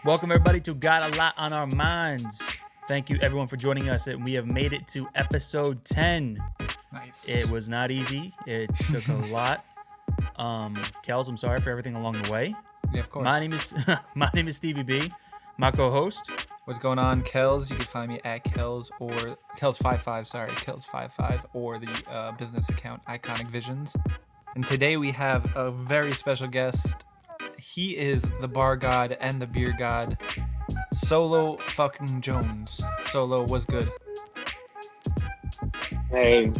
Welcome, everybody, to Got a Lot on Our Minds. Thank you, everyone, for joining us. And we have made it to episode 10. Nice. It was not easy. It took a lot. Kels, I'm sorry for everything along the way. Yeah, of course. My name is Stevie B. My co-host. What's going on, Kels? You can find me at Kels or Kels55. Sorry, Kels55 or the business account Iconic Visions. And today we have a very special guest. He is the bar god and the beer god, Solo fucking Jones. Solo, what's good? Hey,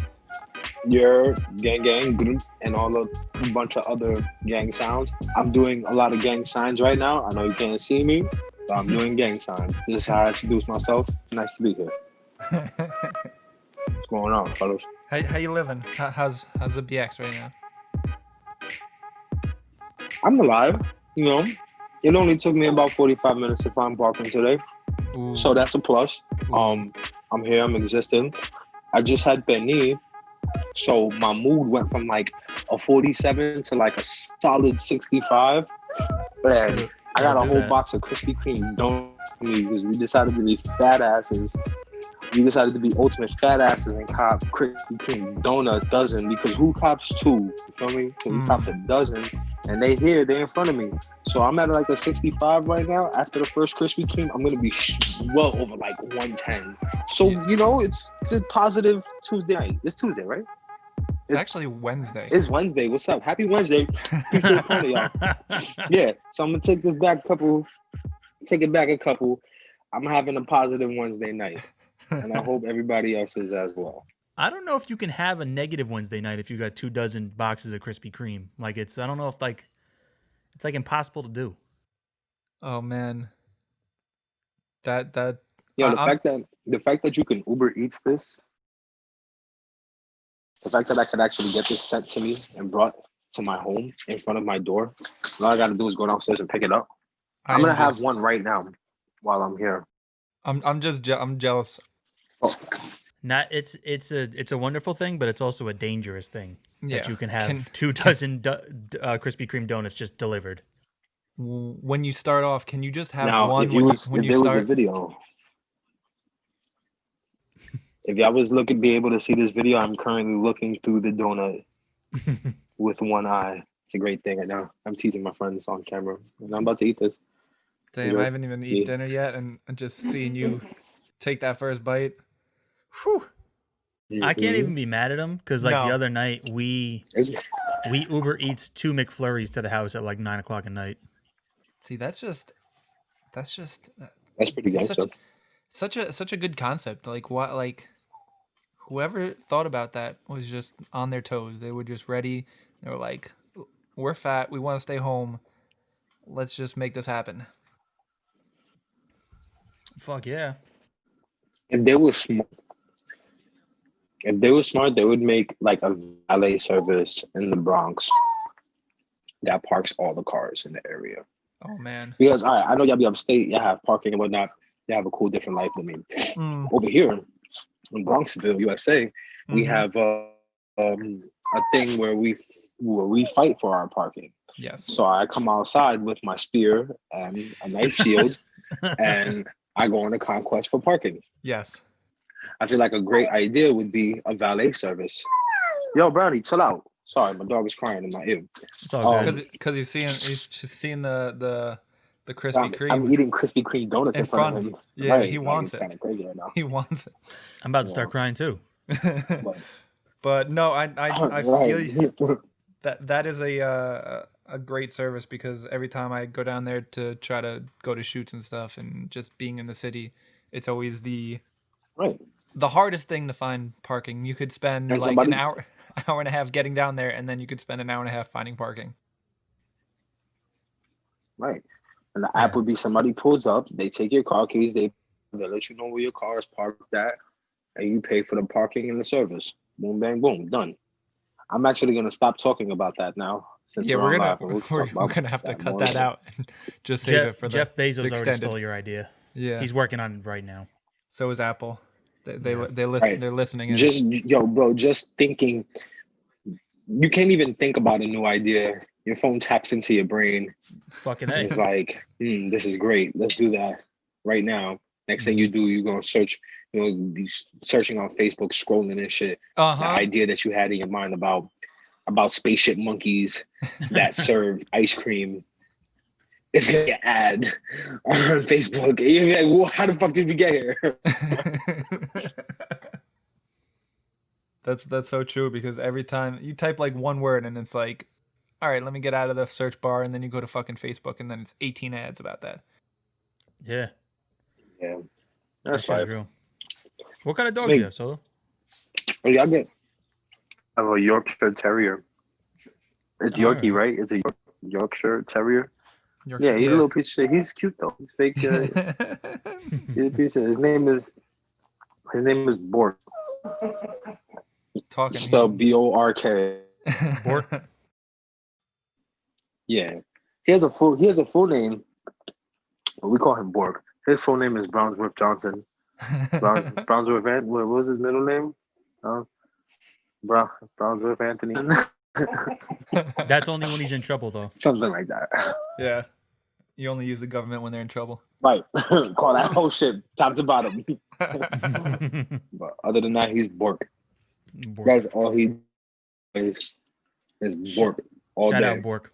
your gang group and all a bunch of other gang sounds. I'm doing a lot of gang signs right now. I know you can't see me, but I'm doing gang signs. This is how I introduce myself. Nice to be here. What's going on, fellas? How you living? How's the BX right now? I'm alive. You know, it only took me about 45 minutes to find parking today, Ooh. so that's a plus. I'm here. I'm existing. I just had Benny, so my mood went from like a 47 to like a solid 65. And I got a whole box of Krispy Kreme donuts because we decided to be fat asses. We decided to be ultimate fat asses and cop Krispy Kreme donut dozen because who cops two? You feel me? So we copped a dozen and they in front of me. So I'm at like a 65 right now. After the first Krispy Kreme, I'm gonna be well over like 110. So you know, it's a positive Tuesday night. It's Tuesday, right? It's actually Wednesday. It's Wednesday. What's up? Happy Wednesday. Appreciate the of y'all. Yeah. So I'm gonna take it back a couple. I'm having a positive Wednesday night. And I hope everybody else is as well. I don't know if you can have a negative Wednesday night if you got 2 dozen boxes of Krispy Kreme. Like I don't know if it's like impossible to do. Oh man. Yeah, the fact that you can Uber Eats this, the fact that I could actually get this sent to me and brought to my home in front of my door, all I gotta do is go downstairs and pick it up. I'm gonna have one right now while I'm here. I'm jealous. Oh. Not it's a wonderful thing, but it's also a dangerous thing that you can have 2 dozen Krispy Kreme donuts just delivered. When you start off, can you just have now, one if when there you start? Was a video. If y'all was be able to see this video, I'm currently looking through the donut with one eye. It's a great thing right now. I'm teasing my friends on camera, and I'm about to eat this. Damn, I haven't even eaten dinner yet, and just seeing you take that first bite. Whew. I can't even be mad at him because the other night we Uber Eats 2 McFlurries to the house at like 9:00 at night. See, that's pretty gangster. Such a good concept. Like what? Like whoever thought about that was just on their toes. They were just ready. They were like, "We're fat. We want to stay home. Let's just make this happen." Fuck yeah! If they were smart, they would make like a valet service in the Bronx that parks all the cars in the area. Oh man! Because I know y'all be upstate, y'all have parking and whatnot. Y'all have a cool, different life than me. Over here in Bronxville, USA, we have a thing where we fight for our parking. Yes. So I come outside with my spear and a nice shield, and I go on a conquest for parking. Yes. I feel like a great idea would be a valet service. Yo, Brownie, chill out. Sorry, my dog is crying in my ear. It's all good. Because he's just seeing the Krispy Kreme. I'm eating Krispy Kreme donuts in front of him. Yeah, right. He wants it. It's kind of crazy right now. He wants it. I'm about to start crying too. But no, I feel you. That is a great service because every time I go down there to try to go to shoots and stuff and just being in the city, it's always the hardest thing to find parking. You could spend an hour and a half getting down there, and then you could spend an hour and a half finding parking. Right. And the app would be somebody pulls up, they take your car keys, they let you know where your car is parked at, and you pay for the parking and the service. Boom, bang, boom, done. I'm actually gonna stop talking about that now. Yeah, we're gonna have to cut that out and just save it for Jeff Bezos already stole your idea. Yeah, he's working on it right now. So is Apple. They listen. Right. They're listening. Just thinking. You can't even think about a new idea Your phone taps into your brain. Fucking A. It's like, this is great. Let's do that right now. Next thing you do, you're gonna search. Be searching on Facebook, scrolling and shit. The idea that you had in your mind about spaceship monkeys that serve ice cream. It's gonna get ad on Facebook. And you're like, well, how the fuck did we get here? That's so true, because every time you type like one word and it's like, all right, let me get out of the search bar, and then you go to fucking Facebook and then it's 18 ads about that. Yeah. Yeah. That's real. What kind of dog do you have, Solo? Oh, yeah, I have a Yorkshire Terrier. It's Yorkie, right? It's a Yorkshire Terrier. Yeah, he's a little piece of shit. He's cute though. He's fake. He's a piece of shit. His name is Bork. Talking. Spelled B-O-R-K. Bork. Yeah, he has a full name, but we call him Bork. His full name is Brownsworth Johnson. Brownsworth. What was his middle name? Brownsworth Anthony. That's only when he's in trouble, though. Something like that. Yeah, you only use the government when they're in trouble. Right. Call that whole shit top to bottom. But other than that, he's Bork. That's all he is Bork all Shout day. out Bork.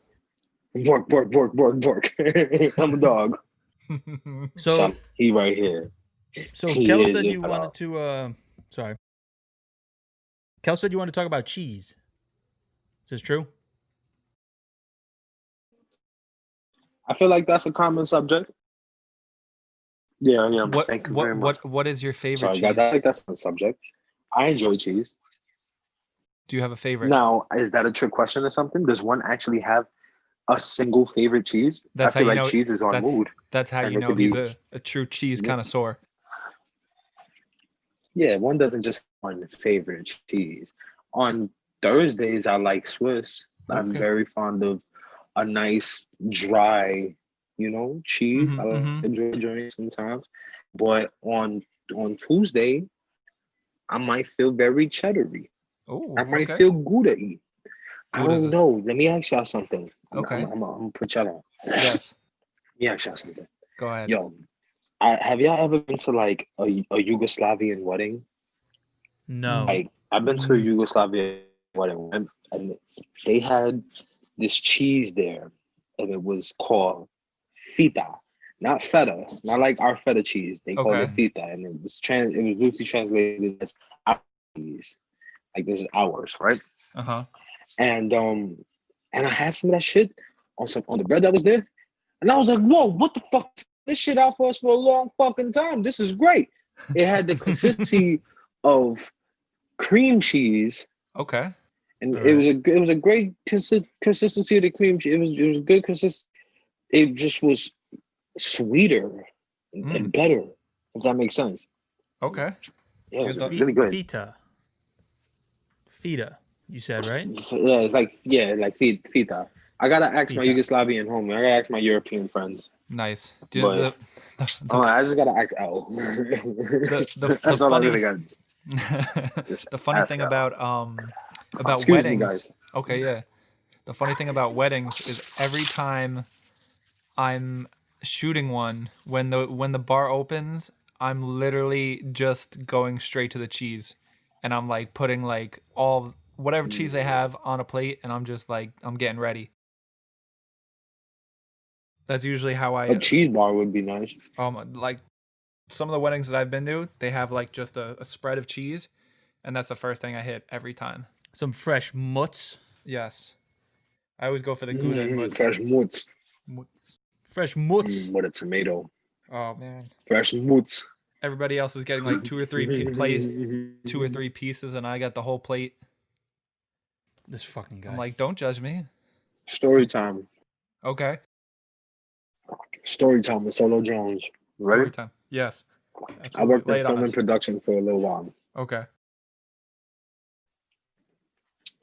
Bork. I'm a dog. So he right here. So Kel said you wanted to. Sorry. Kel said you wanted to talk about cheese. Is this true? I feel like that's a common subject. Yeah. Thank you very much. What is your favorite cheese? Guys, I think that's the subject. I enjoy cheese. Do you have a favorite? Now, is that a trick question or something? Does one actually have a single favorite cheese? That's I feel how you like know cheese is on mood. That's how you know he's a true cheese connoisseur. Yeah, one doesn't just have one favorite cheese. On Thursdays, I like Swiss. Okay. I'm very fond of a nice dry, cheese. I enjoy it sometimes. But on Tuesday, I might feel very cheddary. Oh, I might feel Gouda-y. I don't know. Let me ask y'all something. Okay. I'm gonna put y'all on. Yes. Let me ask y'all something. Go ahead. Yo, have y'all ever been to like a Yugoslavian wedding? No. Like I've been to a Yugoslavian wedding, and they had this cheese there, and it was called feta, not feta, not like our feta cheese. They called it feta, and it was loosely translated as our cheese. Like this is ours, right? And I had some of that shit on the bread that was there, and I was like, "Whoa, what the fuck? This shit out for us for a long fucking time. This is great." It had the consistency of cream cheese. Okay. And it was a great consistency of the cream cheese. It was good consistency. It just was sweeter and better, if that makes sense. Okay. Yeah, it was really good. Feta, you said, right? Yeah, it's like feta. I gotta ask my Yugoslavian homie. I gotta ask my European friends. Nice. I just gotta ask Al. That's all I really got. The funny thing about Excuse weddings. Me, guys. Okay, yeah. The funny thing about weddings is every time I'm shooting one, when the bar opens, I'm literally just going straight to the cheese, and I'm like putting like all whatever cheese they have on a plate, and I'm just like I'm getting ready. That's usually how I. A cheese bar would be nice. Like some of the weddings that I've been to, they have like just a spread of cheese, and that's the first thing I hit every time. Some fresh mutts. Yes, I always go for the Gouda and mutts. Fresh mutts. Fresh mutts. With a tomato. Oh man. Fresh mutts. Everybody else is getting like two or three pieces, and I got the whole plate. This fucking guy. I'm like, don't judge me. Story time. Okay. Story time with Solo Jones. Ready? Story time. Yes. Absolutely. I worked in film and production for a little while. Okay.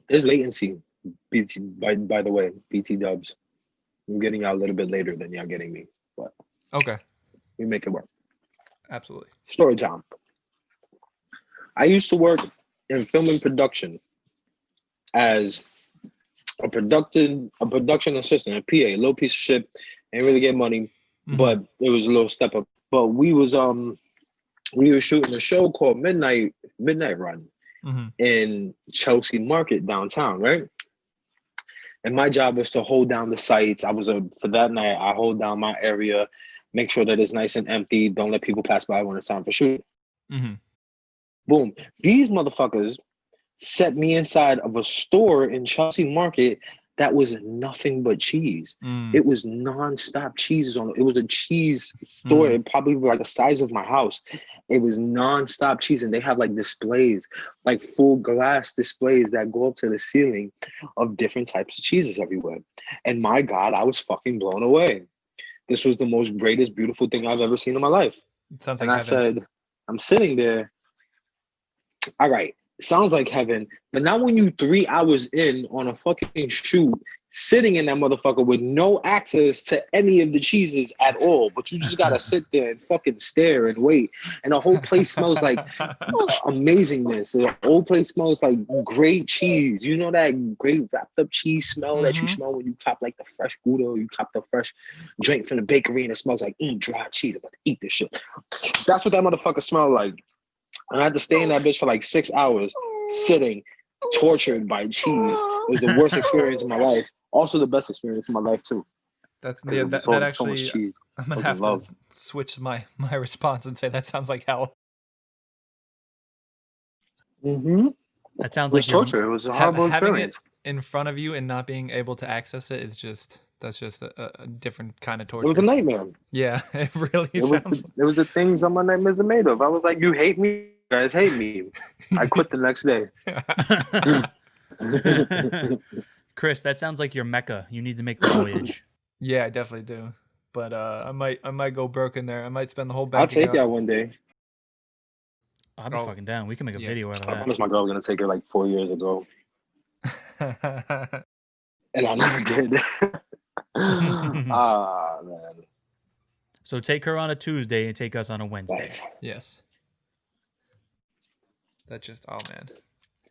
There's latency. BT, by the way, BT dubs. I'm getting out a little bit later than y'all getting me, but okay, we make it work. Absolutely. Story time. I used to work in film and production as production assistant, a PA, a little piece of shit, ain't really get money, but it was a little step up. But we were shooting a show called Midnight Run in Chelsea Market downtown, right? And my job was to hold down the sites. For that night, I hold down my area, make sure that it's nice and empty. Don't let people pass by when it's time for shooting. Boom. These motherfuckers set me inside of a store in Chelsea Market that was nothing but cheese. It was nonstop cheeses on it. It was a cheese store, probably like the size of my house. It was nonstop cheese, and they have like displays, like full glass displays that go up to the ceiling of different types of cheeses everywhere. And my God, I was fucking blown away. This was the most greatest, beautiful thing I've ever seen in my life. It sounds and like I said, I'm sitting there. All right, sounds like heaven. But now when you 3 hours in on a fucking shoot, sitting in that motherfucker with no access to any of the cheeses at all, but you just gotta sit there and fucking stare and wait. And the whole place smells like amazingness. The whole place smells like great cheese. You know that great wrapped up cheese smell that you smell when you cop like the fresh Gouda, or you cop the fresh drink from the bakery and it smells like dry cheese. I'm about to eat this shit. That's what that motherfucker smelled like. And I had to stay in that bitch for like 6 hours, sitting, tortured by cheese. It was the worst experience of my life. Also the best experience of my life too. That actually, so I'm gonna have to switch my response and say that sounds like hell. That sounds like torture. It was a horrible experience. Having it in front of you and not being able to access it is that's just a different kind of torture. It was a nightmare. Yeah, it really it was the things that my nightmares are made of. I was like, you hate me? You guys hate me. I quit the next day. Chris, that sounds like your Mecca. You need to make the voyage. Yeah, I definitely do. But I might go broke in there. I might spend the whole bank. I'll take that one day. I'll be fucking down. We can make a video out of that. I promised my girl I was gonna take her like 4 years ago. And I never did. Man. So take her on a Tuesday and take us on a Wednesday. Yes. That's just man.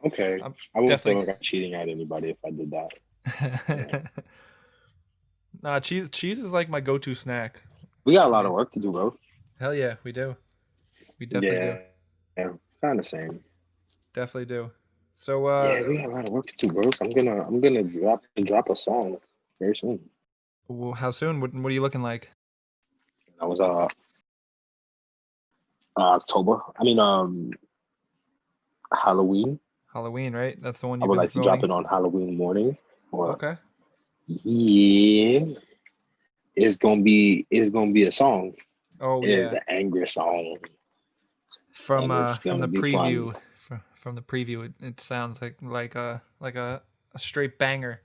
Okay. I wouldn't feel like I'm cheating at anybody if I did that. Yeah. Nah, cheese is like my go-to snack. We got a lot of work to do, bro. Hell yeah, we do. We definitely do. Yeah, kind of same. Definitely do. So we got a lot of work to do, bro. So I'm gonna drop a song very soon. Well, how soon? What are you looking like? That was October. I mean Halloween. Halloween, right? That's the one I would like to drop it on Halloween morning. Okay. Yeah. It's gonna be a song. Oh yeah. It's an angry song. From the preview. From the preview, it sounds like a straight banger.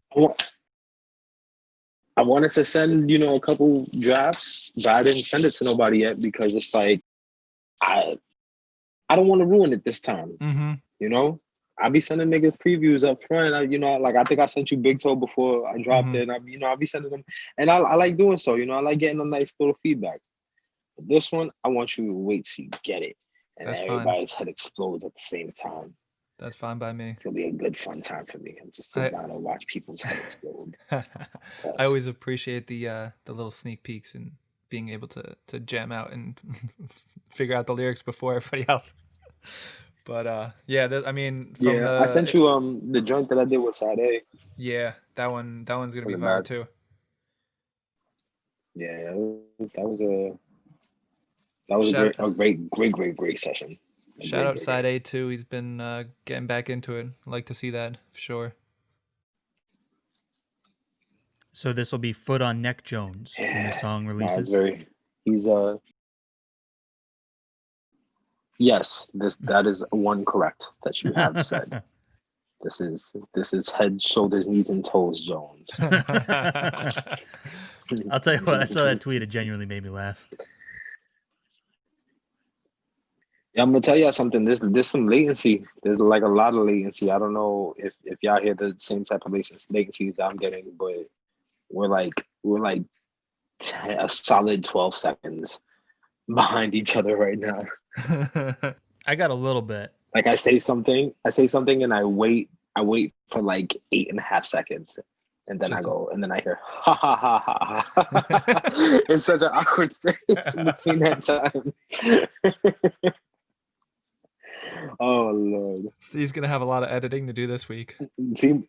I wanted to send a couple drafts, but I didn't send it to nobody yet because it's like I don't want to ruin it this time. I be sending niggas previews up front. I think I sent you Big Toe before I dropped it. And I'll be sending them, and I like doing so. I like getting a nice little feedback. But this one, I want you to wait till you get it, and everybody's head explodes at the same time. That's fine by me. It'll be a good fun time for me. I'm just sitting down and watch people's head explode. I always appreciate the little sneak peeks and being able to jam out and figure out the lyrics before everybody else. But I sent you the joint that I did with Sade. Yeah, that one's gonna be viral too. Yeah, that was a great session. Shout out Sade too. He's been getting back into it. I'd like to see that for sure. So this will be Foot on Neck Jones when the song releases. Yes, that is one correct that you have said. This is head, shoulders, knees, and toes Jones. I'll tell you what, I saw that tweet. It genuinely made me laugh. Yeah, I'm gonna tell y'all something. There's some latency. There's like a lot of latency. I don't know if y'all hear the same type of latencies I'm getting, but we're like a solid 12 seconds behind each other right now. I got a little bit. Like I say something and I wait for like 8.5 seconds, And then and then I hear ha ha ha ha ha. It's such an awkward space in between that time. Oh Lord. Steve's gonna have a lot of editing to do this week. See?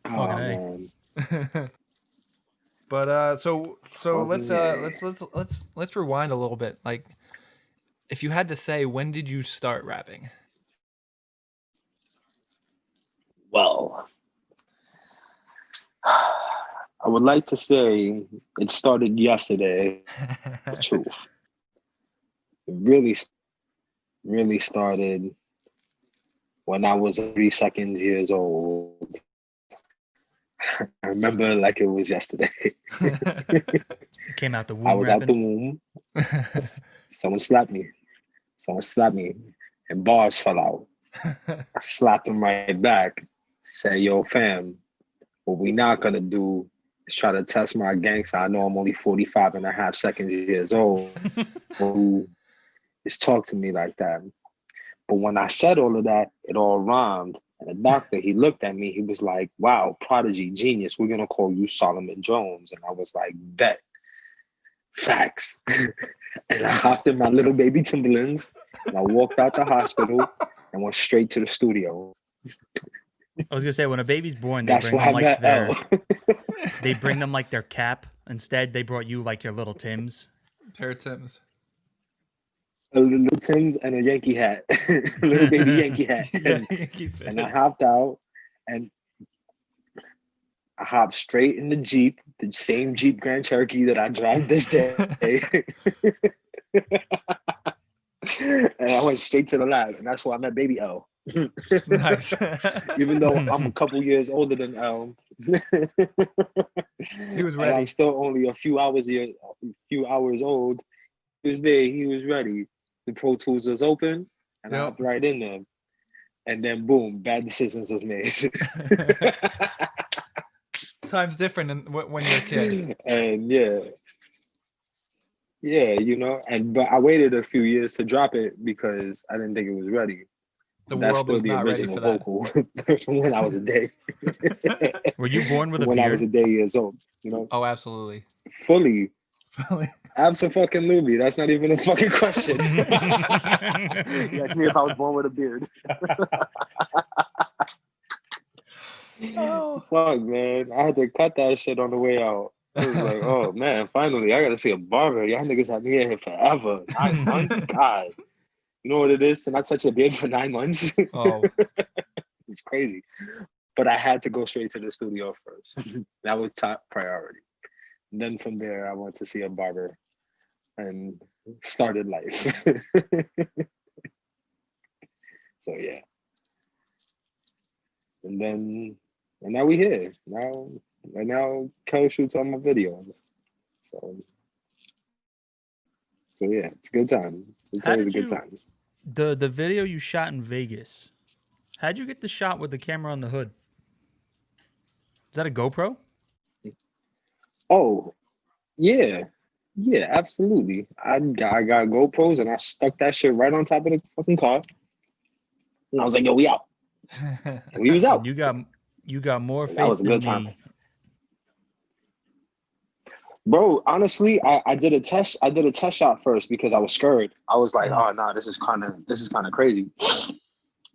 Fucking A. But so let's rewind a little bit. Like, if you had to say, when did you start rapping? Well, I would like to say it started yesterday. The truth. It really started when I was 3 seconds years old. I remember like it was yesterday. Came out the womb. I was out the womb. Someone slapped me, and bars fell out. I slapped him right back. Said, "Yo, fam, what we not gonna do is try to test my gangster. I know I'm only 45 and a half seconds years old. Who is talk to me like that?" But when I said all of that, it all rhymed. And the doctor, he looked at me. He was like, "Wow, prodigy, genius. We're gonna call you Solomon Jones." And I was like, "Bet, facts." And I hopped in my little baby Timberlands and I walked out the hospital and went straight to the studio. I was gonna say, when a baby's born, they bring them like they bring them like their cap. Instead, they brought you like your little Tims. Pair of Tims. A little Tims and a Yankee hat, a little baby Yankee hat. And I hopped out and I hopped straight in the Jeep, the same Jeep Grand Cherokee that I drive this day. And I went straight to the lab, and that's where I met baby L. Nice. Even though I'm a couple years older than L. He was ready. I'm still only a few hours old. He was there, he was ready. The Pro Tools was open, and I hopped right in there. And then boom, bad decisions was made. Time's different when you're a kid. And yeah, you know, but I waited a few years to drop it because I didn't think it was ready. That's world was not ready for vocal from when I was a day. Were you born with a when beard? I was a day years old, you know? Oh, absolutely. Fully. Absolutely. That's not even a fucking question. You asked me if I was born with a beard. Oh. Fuck, man. I had to cut that shit on the way out. It was like, oh man, finally, I gotta see a barber. Y'all niggas have me in here forever. 9 months? God. You know what it is to not touch a beard for 9 months? Oh. It's crazy. But I had to go straight to the studio first. That was top priority. And then from there, I went to see a barber and started life. So yeah. And now we here. Now Kel shoots all my videos. So yeah, it's a good time. It's always a good time. The video you shot in Vegas, how'd you get the shot with the camera on the hood? Is that a GoPro? Oh, yeah. Yeah, absolutely. I got GoPros and I stuck that shit right on top of the fucking car. And I was like, yo, we out. And we was out. You got more faith that was a good than time. me. Bro, honestly, I did a test shot first because I was scared. I was like, oh no, this is kind of crazy.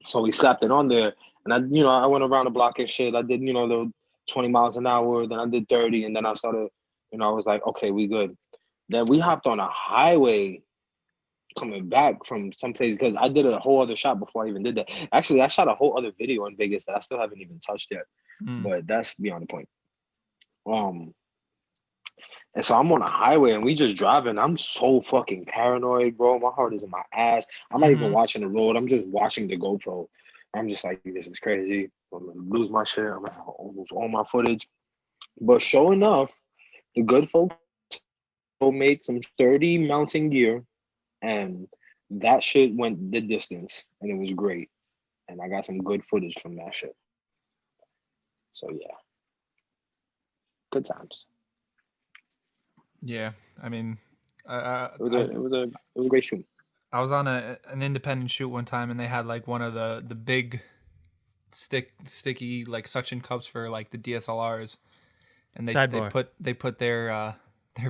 So we slapped it on there, and I went around the block and shit. I did, the 20 miles an hour, then I did 30, and then I started, I was like, okay, we good. Then we hopped on a highway coming back from someplace because I did a whole other shot before I even did that. Actually, I shot a whole other video in Vegas that I still haven't even touched yet, but that's beyond the point. And so I'm on a highway and we just driving. I'm so fucking paranoid, bro. My heart is in my ass. I'm not even watching the road. I'm just watching the GoPro. I'm just like, this is crazy. I'm gonna lose my shit. I'm gonna lose all my footage. But sure enough, the good folks made some sturdy mounting gear, and that shit went the distance, and it was great. And I got some good footage from that shit. So yeah, good times. Yeah, I mean, it was a great shoot. I was on an independent shoot one time, and they had like one of the big sticky like suction cups for like the DSLRs, and they Sidebar. put their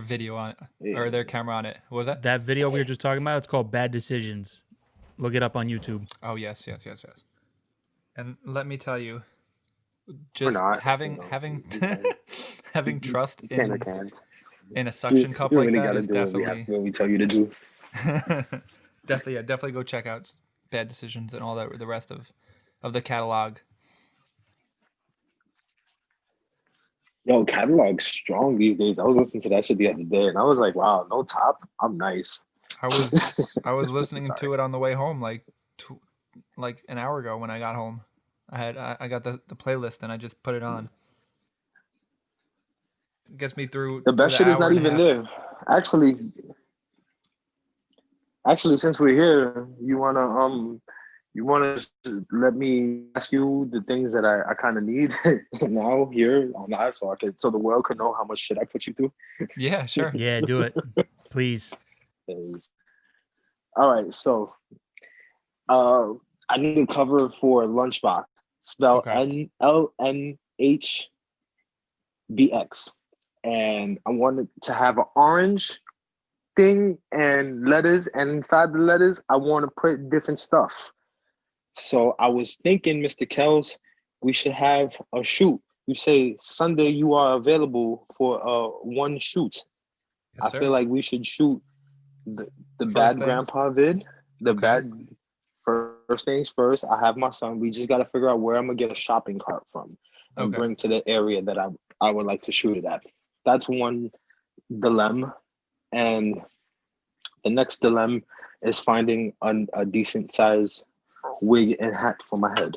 video on it or their camera on it. What was that? That video we were just talking about, it's called Bad Decisions. Look it up on YouTube. Oh yes. And let me tell you, just having having trust in a suction cup like that is definitely what we tell you to do. definitely go check out Bad Decisions and all that, the rest of the catalog. Yo, catalog's strong these days. I was listening to that shit the other day, and I was like, "Wow, no top, I'm nice." I was listening to it on the way home, like an hour ago when I got home. I got the playlist and I just put it on. It gets me through. The best shit is not even there. Actually, since we're here, you wanna let me ask you the things that I kind of need now here on live, so the world can know how much shit I put you through. Yeah, sure. Yeah, do it, please. All right, so I need a cover for Lunchbox. Spell NLNHBX, and I wanted to have an orange thing and letters, and inside the letters I want to put different stuff. So I was thinking, Mr. Kells, we should have a shoot. You say Sunday you are available for one shoot. Yes, I feel like we should shoot the Bad Grandpa vid. Bad first things first. I have my son. We just got to figure out where I'm gonna get a shopping cart from and bring to the area that I would like to shoot it at. That's one dilemma, and the next dilemma is finding a decent size wig and hat for my head.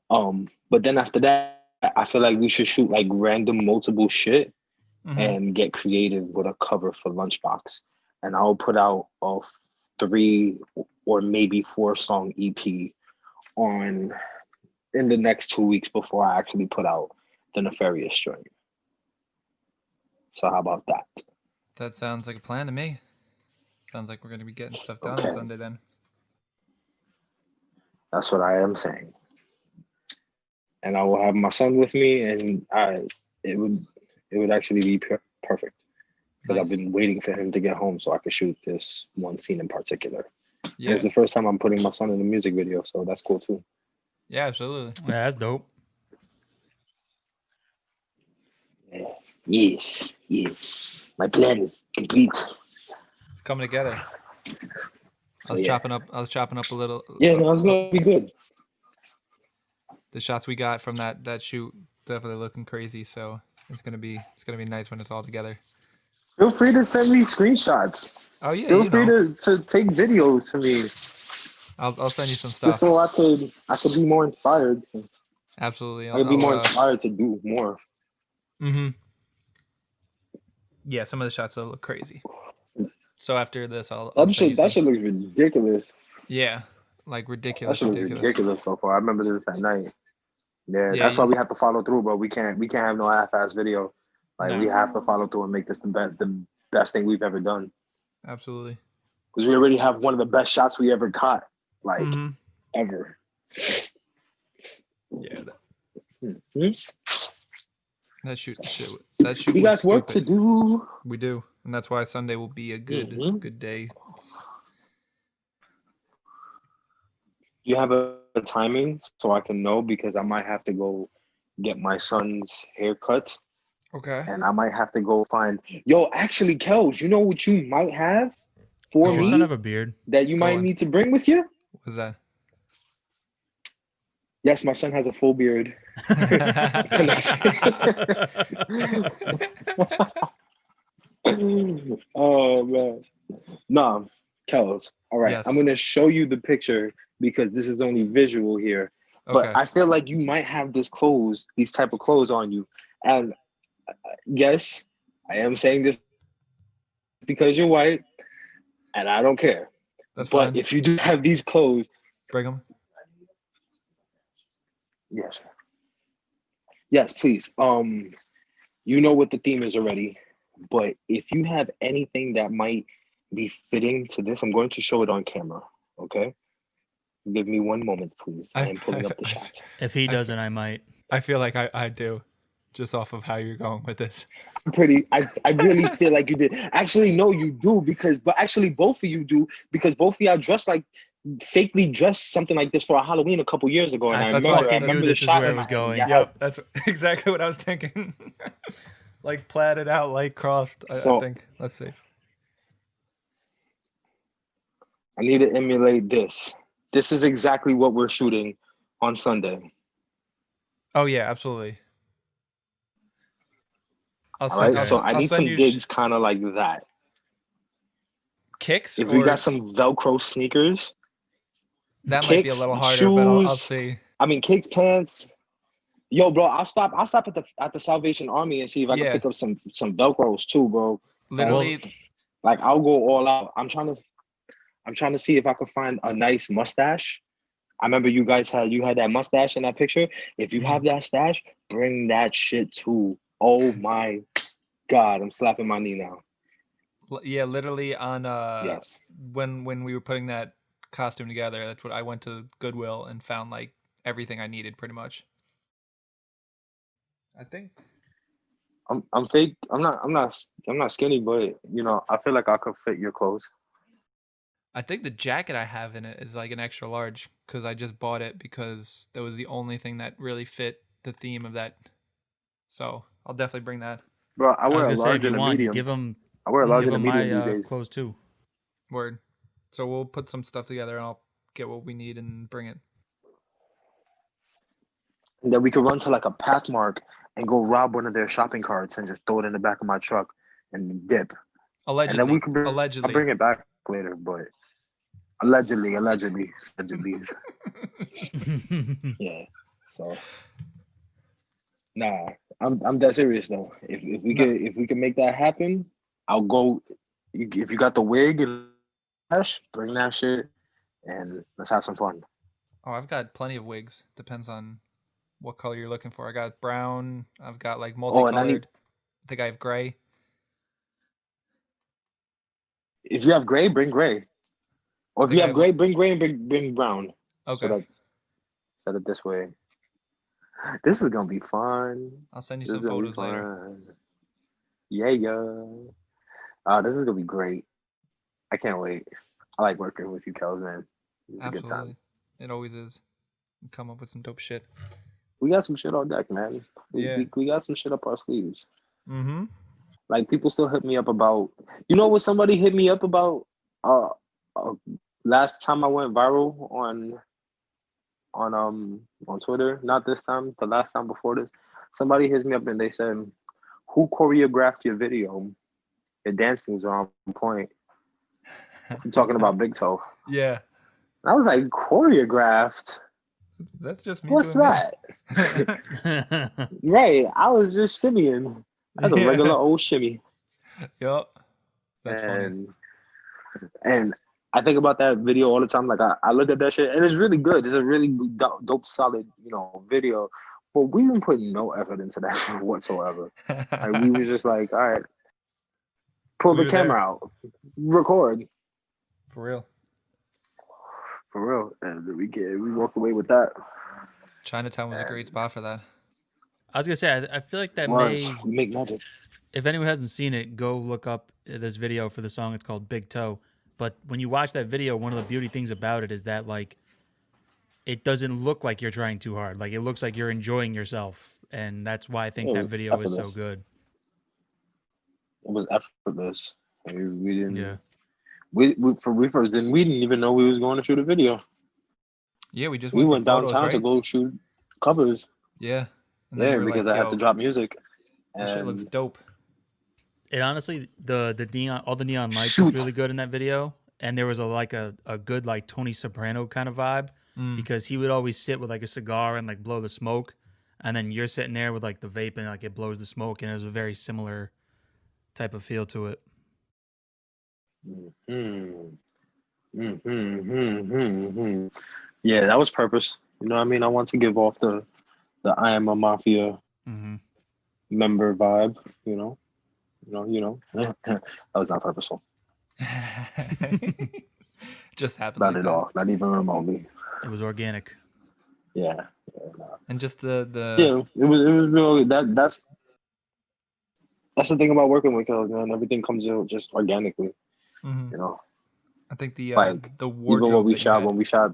But then after that, I feel like we should shoot like random multiple shit and get creative with a cover for Lunchbox. And I'll put out a 3 or maybe 4 song EP in the next 2 weeks before I actually put out the Nefarious String. So how about that? That sounds like a plan to me. Sounds like we're going to be getting stuff done on Sunday then. That's what I am saying. And I will have my son with me, and it would actually be perfect. Because I've been waiting for him to get home so I could shoot this one scene in particular. Yeah. It's the first time I'm putting my son in a music video, so that's cool too. Yeah, absolutely. Yeah, that's dope. Yes. My plan is complete. It's coming together. I was chopping up a little. Yeah, no, it's gonna be good. The shots we got from that shoot definitely looking crazy, so it's gonna be nice when it's all together. Feel free to send me screenshots. Oh yeah, feel free to take videos for me. I'll send you some stuff. Just so I could be more inspired. Absolutely, I'll be more inspired to do more. Yeah, some of the shots will look crazy. So after this, I'll that shit looks ridiculous. Yeah, like ridiculous. That shit looks ridiculous so far. I remember this that night. Yeah, that's why we have to follow through, bro. We can't have no half-ass video. Like we have to follow through and make this the best thing we've ever done. Absolutely. Because we already have one of the best shots we ever caught, like ever. Yeah. That shoot. We got work to do. We do, and that's why Sunday will be a good day. You have a timing so I can know, because I might have to go get my son's haircut. Okay. And I might have to go find. Yo, actually, Kels, you know what you might have for me? Does your son have a beard that you might need to bring with you? What's that? Yes, my son has a full beard. Oh man. No, Kels. All right. Yes. I'm gonna show you the picture because this is only visual here. Okay. But I feel like you might have these type of clothes on you. And yes, I am saying this because you're white, and I don't care. That's fine. But if you do have these clothes, bring them. Yes. Yes, please. You know what the theme is already, but if you have anything that might be fitting to this, I'm going to show it on camera. Okay. Give me one moment, please. I am pulling up the shots. If he doesn't, I might. I feel like I do, just off of how you're going with this. I really feel like you did. Actually, no, you do but actually both of you do because both of y'all dressed like fakely dressed something like this for a Halloween a couple years ago. And I remember this is where it was going. Yep, that's exactly what I was thinking. Like platted out, like crossed. I think. Let's see. I need to emulate this. This is exactly what we're shooting on Sunday. Oh yeah, absolutely. So I need some digs kind of like that. Kicks? If we got some Velcro sneakers. That might be a little harder, shoes, but I'll see. I mean, kicks, pants. Yo, bro, I'll stop at the Salvation Army and see if I can pick up some Velcros too, bro. Literally, like I'll go all out. I'm trying to see if I can find a nice mustache. I remember you had that mustache in that picture. If you have that stash, bring that shit too. Oh my God, I'm slapping my knee now. Yeah, literally on when we were putting that costume together, that's what I went to Goodwill and found like everything I needed pretty much. I think I'm fake. I'm not skinny, but you know, I feel like I could fit your clothes. I think the jacket I have in it is like an extra large because I just bought it because that was the only thing that really fit the theme of that. So I'll definitely bring that. Bro, I wear a large and a medium. I wear a large and a medium these days. Clothes too. Word. So we'll put some stuff together and I'll get what we need and bring it. And then we could run to like a Pathmark and go rob one of their shopping carts and just throw it in the back of my truck and dip. Allegedly. And then we could allegedly. I'll bring it back later, but allegedly. Yeah. So nah, I'm that serious though. If we can make that happen, I'll go. If you got the wig and bring that shit and let's have some fun. Oh, I've got plenty of wigs. Depends on what color you're looking for. I got brown. I've got like multicolored. I think I have gray. If you have gray, bring gray. Or if you have gray, bring gray and bring brown. Okay. So set it this way. This is gonna be fun. I'll send you some photos later. Yeah. This is gonna be great. I can't wait. I like working with you, Kels, man. It's a good time. It always is. You come up with some dope shit. We got some shit on deck, man. We got some shit up our sleeves. Mm-hmm. Like people still hit me up about. You know what? Somebody hit me up about. Last time I went viral on Twitter. Not this time. The last time before this. Somebody hit me up and they said, "Who choreographed your video? Your dance moves are on point." I'm talking about Big Toe. Yeah. I was like, choreographed? That's just me. What's that? Right. I was just shimmying. That's a regular old shimmy. Yep. That's funny. And I think about that video all the time. Like I look at that shit and it's really good. It's a really dope, solid, video. But we didn't put no effort into that shit whatsoever. Like, we was just like, all right, pull the camera out, record. For real. And we walked away with that. Chinatown was a great spot for that. I was gonna say, I feel like that we make magic. If anyone hasn't seen it, go look up this video for the song. It's called Big Toe. But when you watch that video, one of the beauty things about it is that like it doesn't look like you're trying too hard. Like it looks like you're enjoying yourself, and that's why I think that video is so good. It was effortless. We didn't. Yeah. We first didn't. We didn't even know we was going to shoot a video. Yeah, we went downtown to go shoot covers. Yeah. Yeah, because I had to drop music. That shit looks dope. And honestly, the neon, all the neon lights look really good in that video. And there was a good like Tony Soprano kind of vibe because he would always sit with like a cigar and like blow the smoke, and then you're sitting there with like the vape and like it blows the smoke, and it was a very similar type of feel to it. Yeah, that was purpose. You know what I mean? I want to give off the I am a mafia member vibe. You know. That was not purposeful. Just happened Not like at that. all. Not even remotely. It was organic. Yeah. And just the Yeah, it was real. That's the thing about working with Kels, man. Everything comes out just organically. Mhm. You know, I think like the even what wardrobe we that you shot had. when we shot.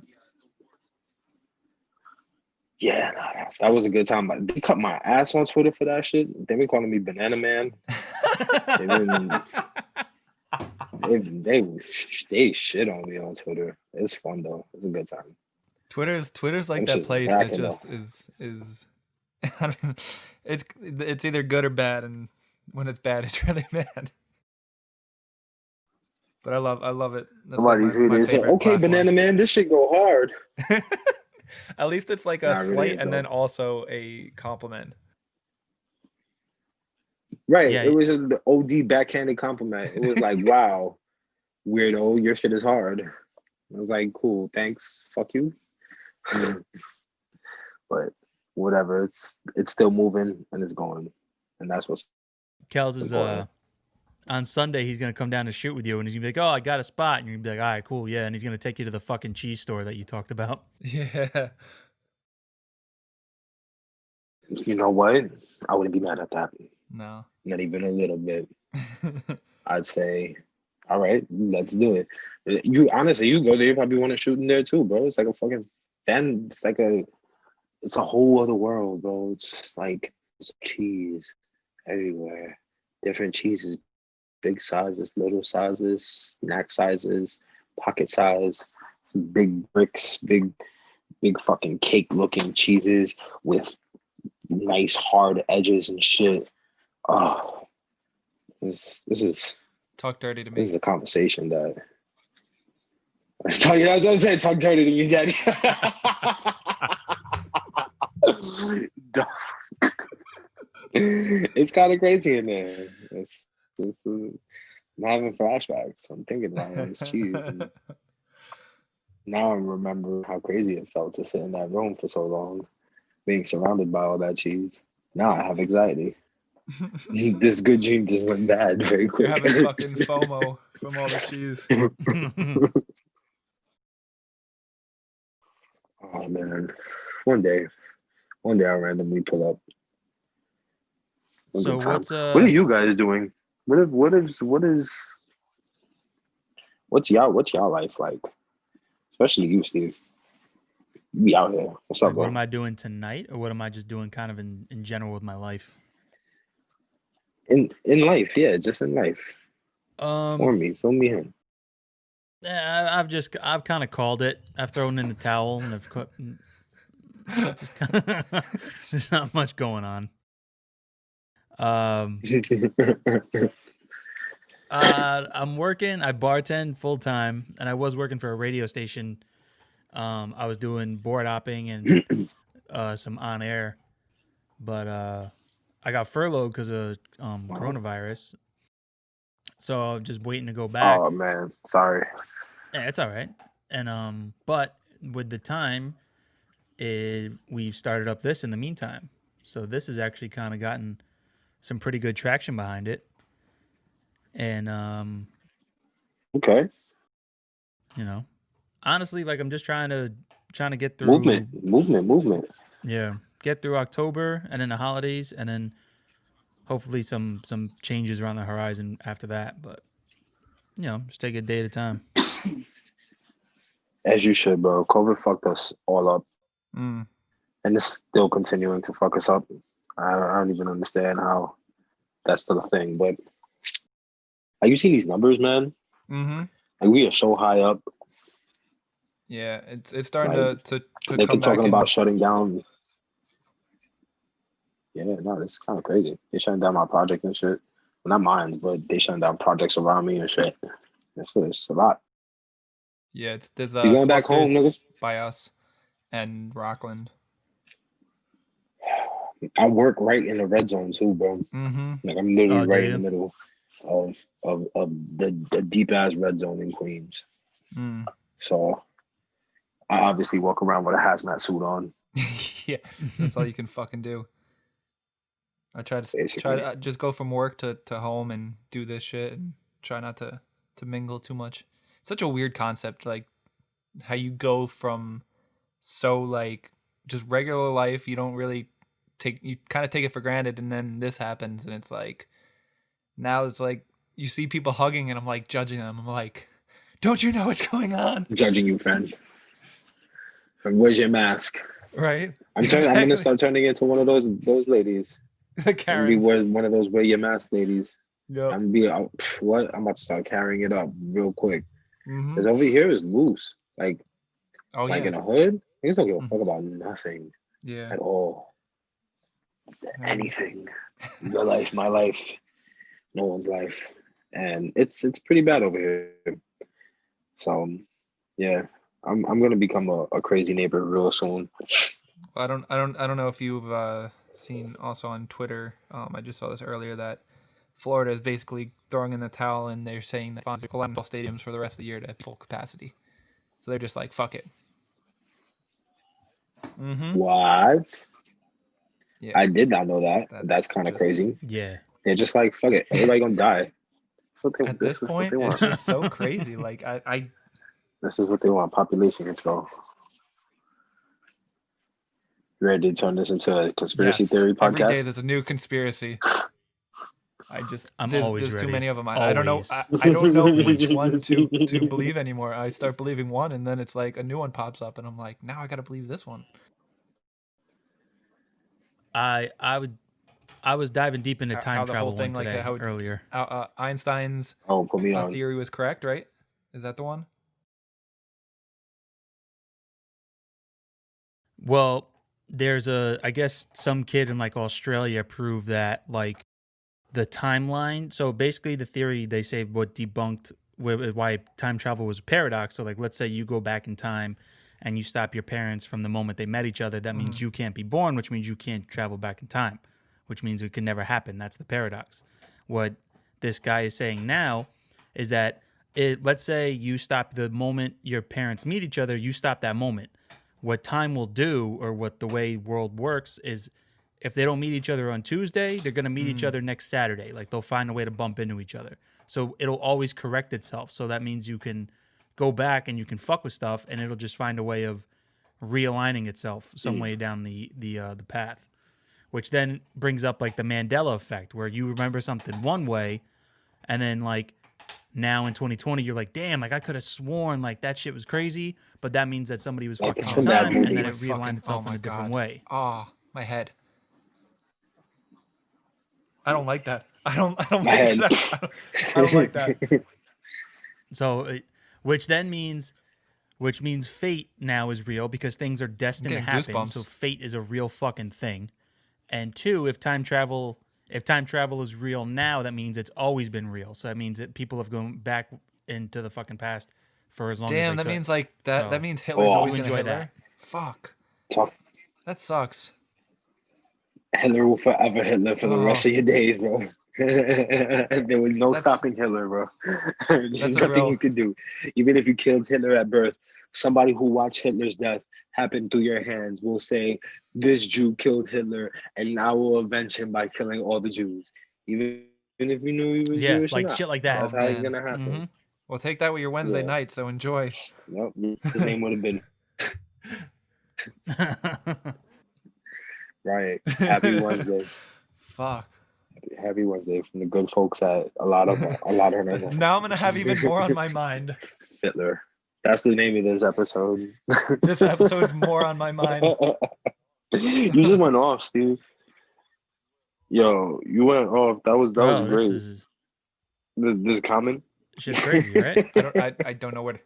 Yeah, nah, that was a good time. But they cut my ass on Twitter for that shit. They've been calling me Banana Man. They've been they shit on me on Twitter. It's fun though. It's a good time. Twitter's like Them that shit's place that cracking though. just is I mean, it's either good or bad, and when it's bad, it's really bad. But I love it. That's like Somebody my tweeted, say, favorite "Okay, platform. Banana Man, this shit go hard." At least it's like a Nah, it really slight is and then though. also a compliment. Right. Yeah, It was an OD backhanded compliment. It was like, "Wow, weirdo, your shit is hard." I was like, "Cool, thanks. Fuck you." But whatever. It's still moving and it's going, and that's what's Kels is important. on Sunday he's gonna come down to shoot with you, and he's gonna be like, "Oh, I got a spot," and you're gonna be like, "All right, cool, yeah," and he's gonna take you to the fucking cheese store that you talked about. Yeah. You know what? I wouldn't be mad at that. No. Not even a little bit. I'd say, all right, let's do it. You honestly, you go there, you probably want to shoot in there too, bro. It's like a fucking fan. It's a whole other world, bro. It's just like there's cheese everywhere, different cheeses, big sizes, little sizes, snack sizes, pocket size, big bricks, big fucking cake looking cheeses with nice hard edges and shit. Oh, this is Talk dirty to this me. is a conversation that that's what I'm saying. Talk dirty to me, daddy. It's kind of crazy in there. I'm having flashbacks. I'm thinking about all this cheese. And now I remember how crazy it felt to sit in that room for so long, being surrounded by all that cheese. Now I have anxiety. This good dream just went bad very You're quick. having fucking FOMO from all the cheese. Oh man, one day I'll randomly pull up. A So good time. what's What are you guys doing? What's y'all life like? Especially you, Steve. You be out here. What's up, like, what bro? am I doing tonight, or what am I just doing kind of in general with my life? In life, yeah, just in life. For me, fill me in. Yeah, I've kind of called it. I've thrown in the towel, and there's not much going on. I'm working. I bartend full time, and I was working for a radio station. I was doing board hopping and some on air, but I got furloughed because of coronavirus. So I'm just waiting to go back. Oh man, sorry. Yeah, it's all right. And but with the time, we've started up this in the meantime. So this has actually kind of gotten some pretty good traction behind it. And Okay. you know, honestly, like I'm just trying to get through Movement. Yeah, get through October and then the holidays, and then hopefully some changes around the horizon after that. But just take it a day at a time. As you should, bro. COVID fucked us all up, Mm. and it's still continuing to fuck us up. I don't even understand how that's still a thing. But have you seen these numbers, man? Mm-hmm. Like we are so high up. Yeah, it's starting Like, to they come keep talking back in. about shutting down. Yeah, no, it's kind of crazy. They shutting down my project and shit. Well, not mine, but they shutting down projects around me and shit. It's a lot. Yeah, there's He's going back home, clusters niggas. by us and Rockland. I work right in the red zone too, bro. Mm-hmm. Like I'm literally Oh, do right in you? the middle of the deep ass red zone in Queens. Mm. So I obviously walk around with a hazmat suit on. Yeah, that's all you can fucking do. I try Basically. to just go from work to home and do this shit and try not to mingle too much. such a weird concept, like how you go from so like just regular life, you don't really you kind of take it for granted, and then this happens, and it's like now it's like you see people hugging, and I'm like judging them. I'm like, don't you know what's going on? Judging you, friend. Where's your mask? Right. I'm gonna start turning into one of those ladies. The Karens. One of those wear your mask ladies. Yep. I'm about to start carrying it up real quick. Mm-hmm. Because over here is loose. Like, in a hood, niggas don't give a fuck about nothing. Yeah. At all. Anything. Your life, my life, no one's life. And it's pretty bad over here. So yeah. I'm gonna become a crazy neighbor real soon. I don't know if you've seen also on Twitter. I just saw this earlier that Florida is basically throwing in the towel, and they're saying that they're allowing stadiums for the rest of the year to full capacity. So they're just like, fuck it. Mm-hmm. What? Yeah. I did not know that. That's kind of crazy. Yeah. They're just like, fuck it, everybody gonna die. At this point, it's just so crazy. Like I This is what they want: population control. You ready to turn this into a conspiracy theory podcast? Every day there's a new conspiracy. Always there's ready. too many of them. I don't know. I don't know which one to believe anymore. I start believing one, and then it's like a new one pops up, and I'm like, now I got to believe this one. I was diving deep into time travel thing, one today, like earlier. Einstein's put me on. theory was correct, right? Is that the one? Well, there's I guess some kid in like Australia proved that like the timeline. So basically the theory they say what debunked why time travel was a paradox. So like, let's say you go back in time and you stop your parents from the moment they met each other. That means you can't be born, which means you can't travel back in time, which means it can never happen. That's the paradox. What this guy is saying now is that let's say you stop the moment your parents meet each other, you stop that moment. What time will do, or what the way world works, is if they don't meet each other on Tuesday, they're going to meet each other next Saturday. Like they'll find a way to bump into each other. So it'll always correct itself. So that means you can go back and you can fuck with stuff, and it'll just find a way of realigning itself some way down the path. Which then brings up like the Mandela effect, where you remember something one way, and then like now in 2020, you're like, damn, like I could have sworn like that shit was crazy, but that means that somebody was fucking on time, and then it realigned itself in a different way. Oh, my head. I don't like that. I don't like that. I don't like that. So, which means fate now is real because things are destined to happen. Goosebumps. So fate is a real fucking thing. And two, if time travel is real now, that means it's always been real. So that means that people have gone back into the fucking past for as long as they could. Means like that. So, that means Hitler's always gonna enjoy Hitler? that. Fuck. That sucks. Hitler will forever Hitler for the rest of your days, bro. There was no stopping Hitler, bro. There's nothing you could do. Even if you killed Hitler at birth, somebody who watched Hitler's death happen through your hands will say, this Jew killed Hitler, and I will avenge him by killing all the Jews. Even if you knew he was Jewish like or not. shit like that. That's how it's gonna happen. Mm-hmm. Well, take that with your Wednesday night, so enjoy. Yep, his name would have been right. Happy Wednesday. Fuck. Happy Wednesday from the good folks at a lot of Now I'm gonna have even more on my mind. Hitler. That's the name of this episode. This episode's more on my mind. You just went off, Steve. Yo, you went off. That was great. This is common. Shit's crazy, right? I don't know what.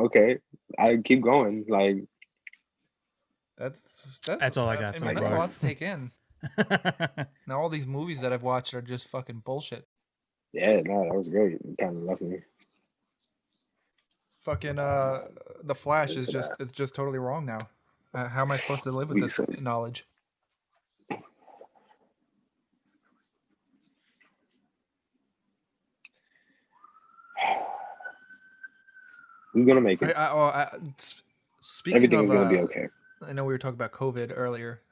Okay, I keep going. Like that's all I got. That's a lot to take in. Now all these movies that I've watched are just fucking bullshit. Yeah, no, that was great. It kind of left me. Fucking The Flash is just totally wrong now. How am I supposed to live with this knowledge? We're gonna make it. Speaking Everything's gonna be okay. I know we were talking about COVID earlier.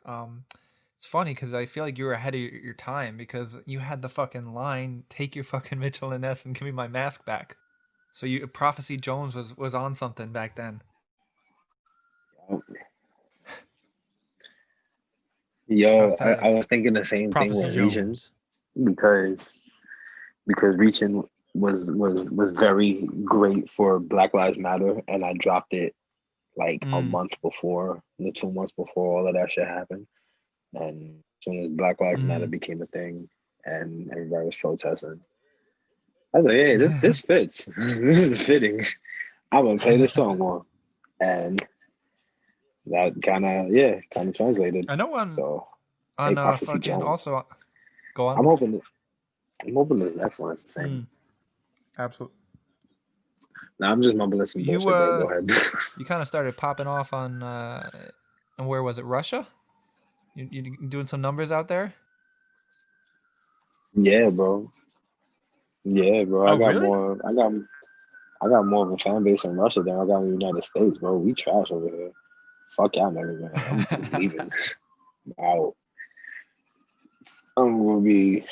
It's funny because I feel like you were ahead of your time because you had the fucking line, take your fucking Mitchell & Ness and give me my mask back. So Prophecy Jones was on something back then. Yo, I Pathetic. was thinking the same thing Prophecy with Reaching Jones. because Reaching was very great for Black Lives Matter, and I dropped it like a month before, the 2 months before all of that shit happened. And as soon as Black Lives Matter became a thing and everybody was protesting, I was like, hey, this fits. This is fitting. I'm gonna play this song more. And that kind of translated. I know So on Prophecy fucking Jones. also go on. I'm hoping this next one is the same. Absolutely. Now I'm just mumbling some bullshit, bro. Go ahead. You kind of started popping off on and where was it? Russia? You doing some numbers out there? Yeah, bro. Yeah, bro. Oh, really? I got more of a fan base in Russia than I got in the United States, bro. We trash over here. Fuck y'all, man. I'm leaving. I'm out. I'm gonna be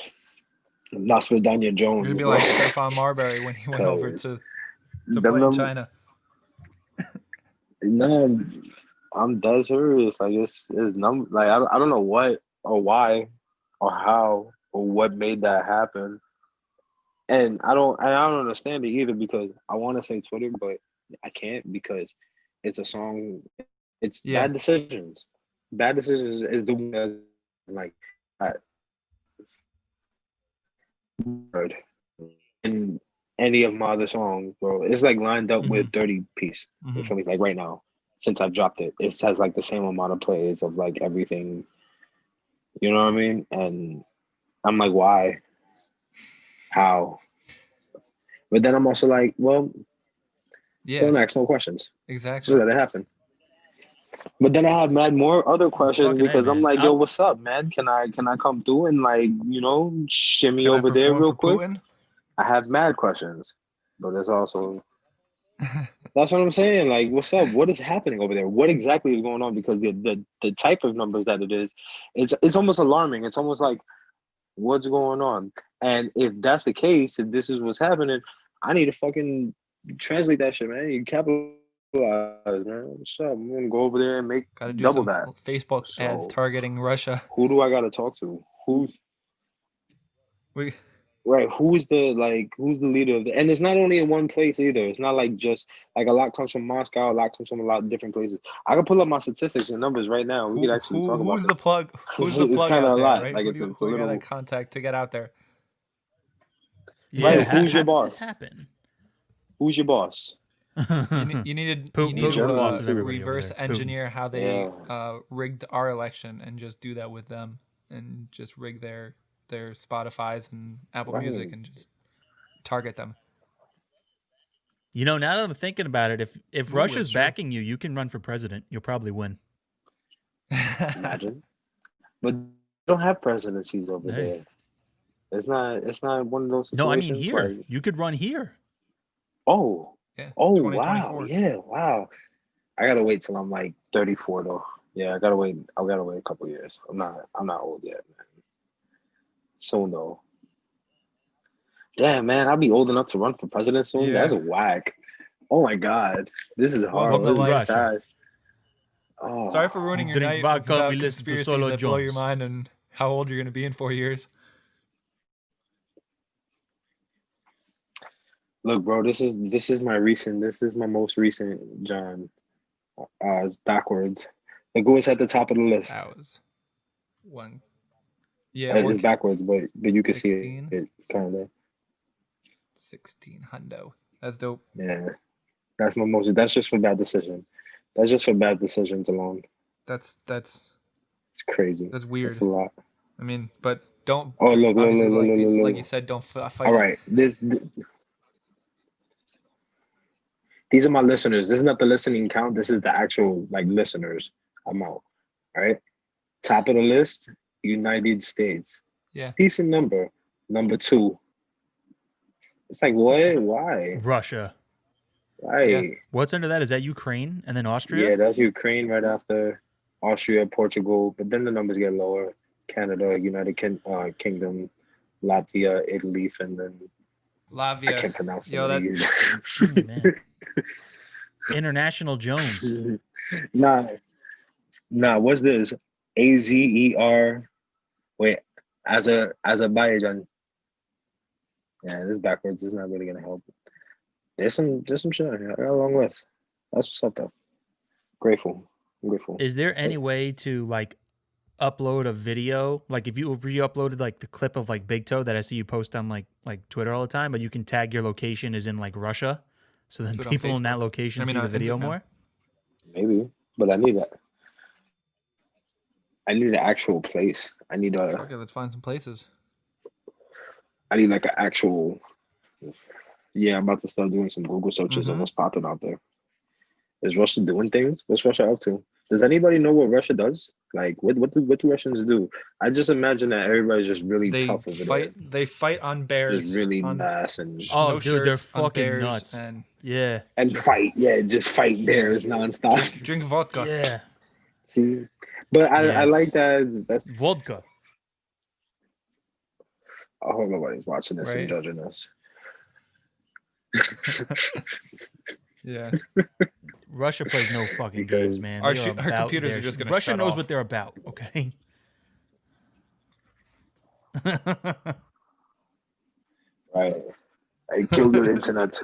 Nostradamus Jones. You're gonna be bro. like Stephon Marbury when he went over 'Cause to them play in num- China. No, I'm dead serious. Like it's like I don't know what or why or how or what made that happen. And I don't understand it either because I want to say Twitter, but I can't because it's a song. It's Yeah. bad decisions. Bad decisions is the one that like that word in any of my other songs, bro. It's like lined up with 30 piece. You feel me? Like right now, since I've dropped it, it has like the same amount of plays of like everything. You know what I mean? And I'm like, why? How? But then I'm also like, well, don't ask no questions. Exactly. Just let it happen. But then I have mad more other questions Fucking A, because I'm man. like, yo, what's up, man? Can I come through and like, shimmy Can I over there perform real for quick? Putin? I have mad questions, but there's also that's what I'm saying. Like, what's up? What is happening over there? What exactly is going on? Because the type of numbers that it is, it's almost alarming. It's almost like, what's going on? And if that's the case, if this is what's happening, I need to fucking translate that shit, man. You capitalize, man. What's up? I'm gonna go over there and make Gotta do double some that. Facebook ads So targeting Russia. who do I gotta talk to? Who's the leader of the, and it's not only in one place either. It's not like just like a lot comes from Moscow, a lot comes from a lot of different places. I can pull up my statistics and numbers right now. We could actually talk about Who's this. the plug? Who's the It's plug kind of out a there, lot. right? Like Who it's do a we gotta little contact to get out there? Yeah, right. Who's your how did boss? this happen? Who's your boss? You needed Putin's the boss to of everybody over reverse there. It's Putin. engineer how they rigged our election and just do that with them and just rig their Spotify's and Apple Music and just target them. Now that I'm thinking about it, if Russia's that's true. backing you, you can run for president. You'll probably win. Imagine, but they don't have presidencies over there. It's not one of those situations. No, I mean here. Like, You could run here. oh, Yeah, oh wow, yeah, wow. I gotta wait till I'm like 34 though. Yeah, I gotta wait a couple years. I'm not old yet, man. Soon though. Damn, man, I'll be old enough to run for president soon. Yeah. That's whack. Oh my god, this is hard. Welcome to This is life. fast. Oh, Sorry for ruining your Drink night vodka, about we listen to conspiracies Solo that blow your Jones. mind and how old you're gonna be in 4 years. Look, bro, this is my most recent John. It's backwards. Look who's at the top of the list. That was one. Yeah, It's backwards, but you can 16? see it kind of. 16 hundo. That's dope. Yeah, that's my most. That's just for bad decision. That's just for bad decisions alone. That's It's crazy. That's weird. That's a lot. I mean, but don't. Oh, look, obviously, look. like you said, don't fight. All right, these are my listeners. This is not the listening count. This is the actual like listeners. I'm out. All right. Top of the list, United States. Yeah. Decent number. Number 2. It's like what? Why? Russia. Right. Yeah. What's under that? Is that Ukraine and then Austria? Yeah, that's Ukraine right after Austria, Portugal. But then the numbers get lower. Canada, United Kingdom, Latvia, Italy, Finland, I Lavia. can't pronounce some Yo, of that these. Oh, man. International Jones. Nah, nah. What's this? Azer. Wait, Azerbaijan. Yeah, this is backwards. This is not really gonna help. There's some shit on here. I got a long list. That's what's up though. Grateful. I'm grateful. Is there any way to like upload a video? Like if you re-uploaded like the clip of like Big Toe that I see you post on like Twitter all the time, but you can tag your location as in like Russia, so then Do it on people in that Facebook. location I mean, see the on video Instagram. more. Maybe, but I need that. I need an actual place. I need Fuck it, let's find some places. like an actual. Yeah, I'm about to start doing some Google searches of Mhm. what's popping out there. Is Russia doing things? What's Russia up to? Does anybody know what Russia does? Like, what do Russians do? I just imagine that everybody's just really They tough over fight. there, They fight on bears. just really on mass and Oh, no dude, they're shirts, on fucking bears, nuts. and Yeah, just- fight. Yeah, just fight bears nonstop. drink vodka. yeah. See, but I like it's- that. That's Vodka. I hope nobody's watching this and Right. judging us. Yeah. Russia plays no fucking Because games, man. Our They sh- are our about computers their are just shit. gonna Russia shut knows off. what they're about. Okay. Right. I killed your internet.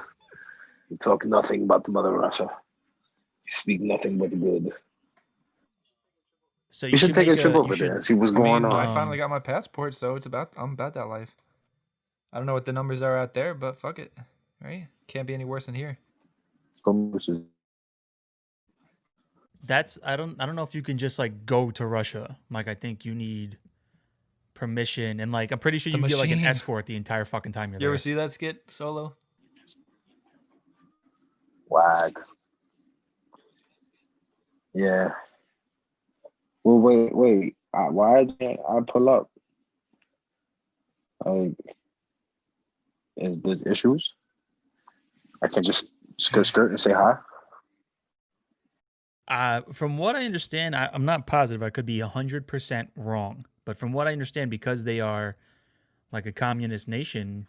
You talk nothing about Mother Russia. You speak nothing but good. So You should take a make trip you over should- there and see what's I going mean, I on. finally got my passport, so I'm about that life. I don't know what the numbers are out there, but fuck it, right? Can't be any worse than here. That's I don't know if you can just like go to Russia. Like I think you need permission and like I'm pretty sure The you get like an machine. escort the entire fucking time you're You ever there. see that skit, Solo? Wag. Yeah. Well, wait. Why didn't I pull up? Like, is there's issues? I can just skirt and say hi. From what I understand, I'm not positive. I could be 100% wrong, but from what I understand, because they are like a communist nation,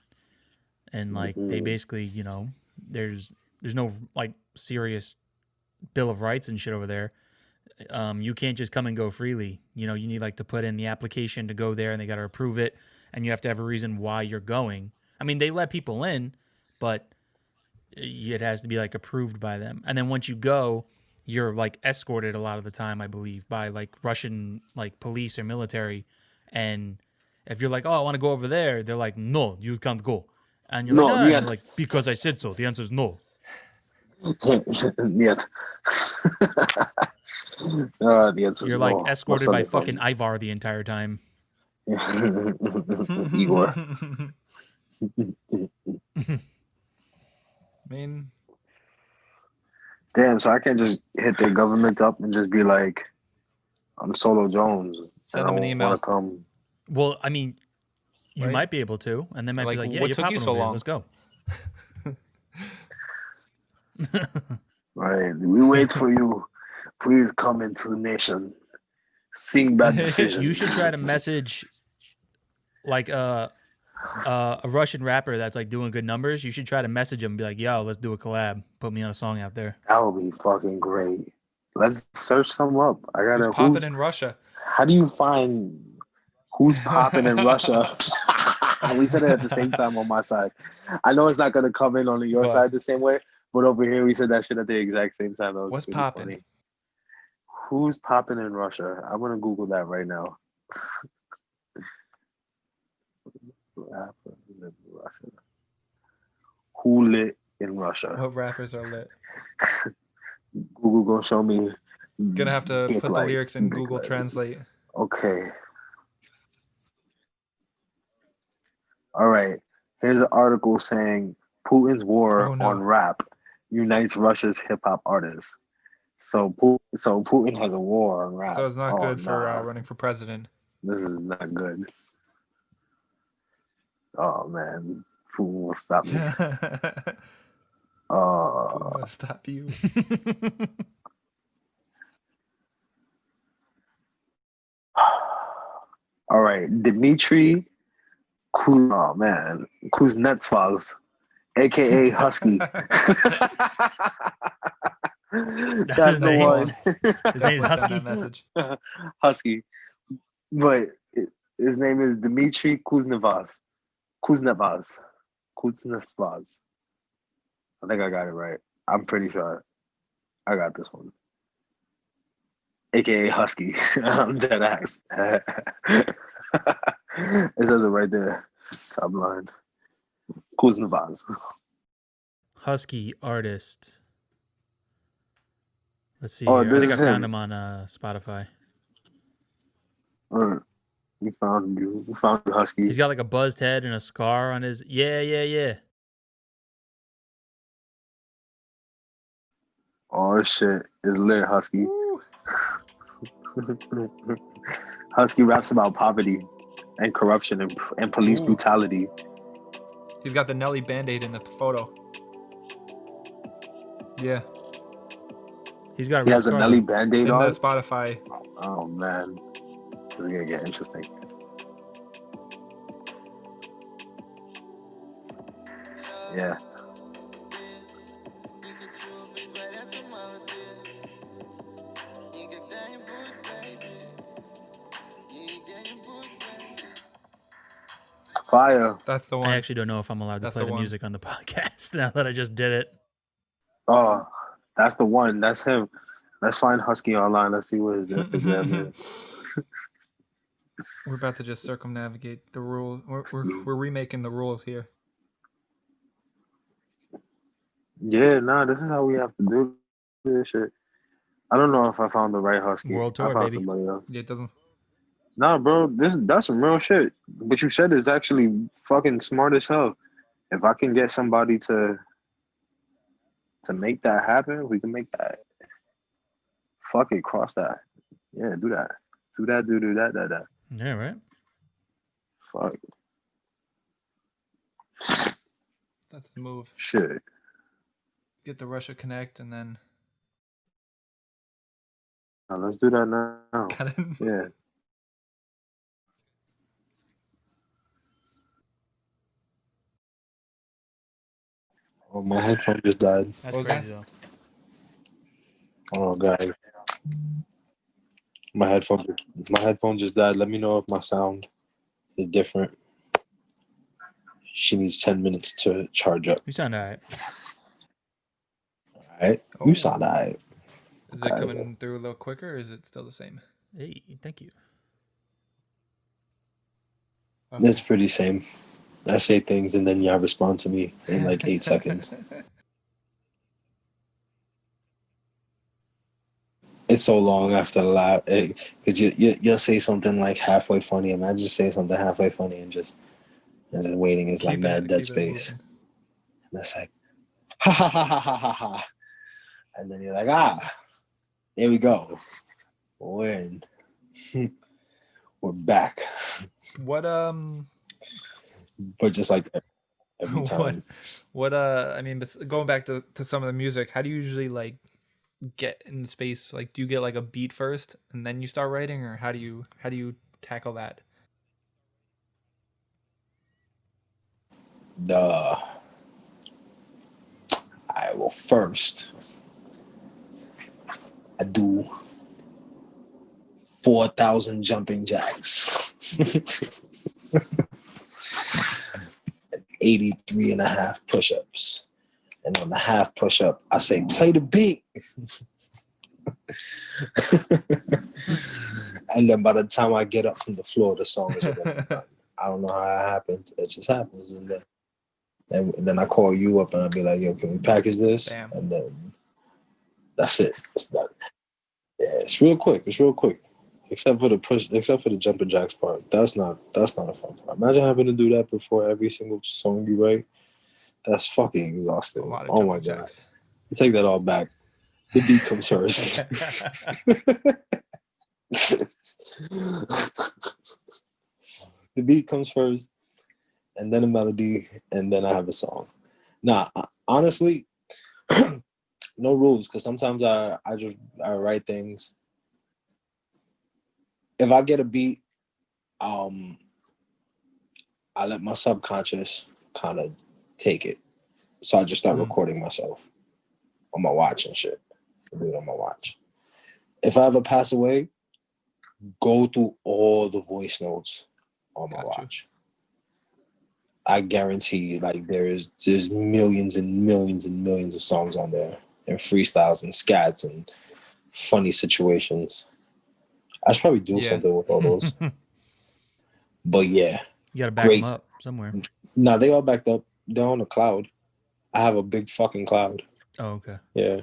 and like they basically, you know, there's no like serious Bill of Rights and shit over there. You can't just come and go freely. You know, you need like to put in the application to go there, and they got to approve it, and you have to have a reason why you're going. I mean, they let people in, but it has to be like approved by them. And then once you go, you're like escorted a lot of the time, I believe, by like Russian like police or military. And if you're like, oh, I want to go over there, they're like, no, you can't go. And you're No, like, no, yeah. and they're like, because I said so. The answer is no. Yeah. The answer's You're like no. escorted What's by up, fucking Ivar the entire time. Igor. I mean, Damn, so I can't just hit the government up and just be like, I'm Solo Jones. Send and them an I email. want to come. Well, I mean, you Right. might be able to, and they might Like, be like, yeah, what you're took you popping so over here. long? Let's go. Right. We wait for you. Please come into the nation. Sing bad decisions. You should try to message like a Russian rapper that's like doing good numbers. You should try to message him and be like, yo, let's do a collab. Put me on a song out there. That would be fucking great. Let's search some up. I who's gotta. popping in Russia? How do you find who's popping in Russia? We said it at the same time on my side. I know it's not gonna come in on your But- side the same way, but over here we said that shit at the exact same time. That was What's pretty popping? funny. Who's popping in Russia? I'm gonna Google that right now. Rapper in Russia. Who lit in Russia? What rappers are lit? Google gonna show me. Gonna have to Big put the Light, lyrics in Big Google Light. Translate. Okay. All right. Here's an article saying Putin's war Oh, no. on rap unites Russia's hip hop artists. So Putin has a war on rap. So it's not Oh, good for nah. running for president. This is not good. Oh man, Putin will stop me. Putin will stop you. All right, Dmitry Kuznetsov. aka Husky. That's his the name? one. His name is Send Husky. that message. Husky. But his name is Dmitry Kuznetsov. Kuznetsov. Kuznetsov. I think I got it right. I'm pretty sure I got this one. AKA Husky. I'm dead ass. It says it right there. Top line. Kuznetsov. Husky artist. Let's see Oh, here. I this think I is found him. him on Spotify. We found you. We found you, Husky. He's got like a buzzed head and a scar on his. Yeah. Oh shit. It's lit, Husky. Woo. Husky raps about poverty and corruption and police Ooh. brutality. He's got the Nelly Band-Aid in the photo. Yeah, He's got a He real has a scar. Nelly though. Band-Aid in the on. Spotify. Oh man. This is gonna get interesting. Yeah. Fire. That's the one. I actually don't know if I'm allowed to That's play the the one. music on the podcast now that I just did it. Oh, that's the one. That's him. Let's find Husky online. Let's see what his Instagram is. We're about to just circumnavigate the rule. We're remaking the rules here. Yeah, nah, this is how we have to do this shit. I don't know if I found the right Husky. World tour, I found baby. somebody else. Yeah, it doesn't. Nah, bro, that's some real shit. What you said is actually fucking smart as hell. If I can get somebody to make that happen, we can make that. Fuck it, cross that. Yeah, do that. Do that. Yeah, right. Fuck. That's the move. Shit. Get the Russia Connect and then Now, let's do that now. cut it. Yeah. Oh, my headphone just died. That's What was crazy that? though. Oh, God. My headphone just died. Let me know if my sound is different. She needs 10 minutes to charge up. You sound alright. All right. Oh. You sound all right. Is it coming through a little quicker or is it still the same? Hey, thank you. Okay. It's pretty same. I say things and then y'all respond to me in like 8 seconds. It's so long after the laugh because you'll say something like halfway funny. Imagine just saying something halfway funny and then waiting is like mad dead space. moving. And that's like ha ha ha ha ha ha ha. And then you're like, here we go. We're in. We're back. What But just like every time. what I mean, going back to some of the music, how do you usually like get in the space? Like, do you get like a beat first and then you start writing, or how do you tackle that? I will first. I do 4,000 jumping jacks. 83 and a half push-ups. And on the half push-up, I say, play the beat. And then by the time I get up from the floor, the song is already done. I don't know how it happens. It just happens. And then I call you up and I'll be like, yo, can we package this? Damn. And then that's it. It's done. Yeah, it's real quick. Except for the jumping jacks part. That's not a fun part. Imagine having to do that before every single song you write. That's fucking A exhausting. lot of Oh my jumping god. jacks. Take that all back. The beat comes first. The beat comes first, and then a melody, and then I have a song. Nah, honestly, no rules, because sometimes I write things. If I get a beat, I let my subconscious kind of take it. So I just start Mhm. recording myself on my watch and shit. I do it on my watch. If I ever pass away, go through all the voice notes on my Gotcha. watch. I guarantee, like, there's millions and millions and millions of songs on there, and freestyles and scats and funny situations. I should probably do Yeah. something with all those. But yeah, You gotta back great. them up somewhere. No, they all backed up. They're on the cloud. I have a big fucking cloud. Oh, okay. Yeah.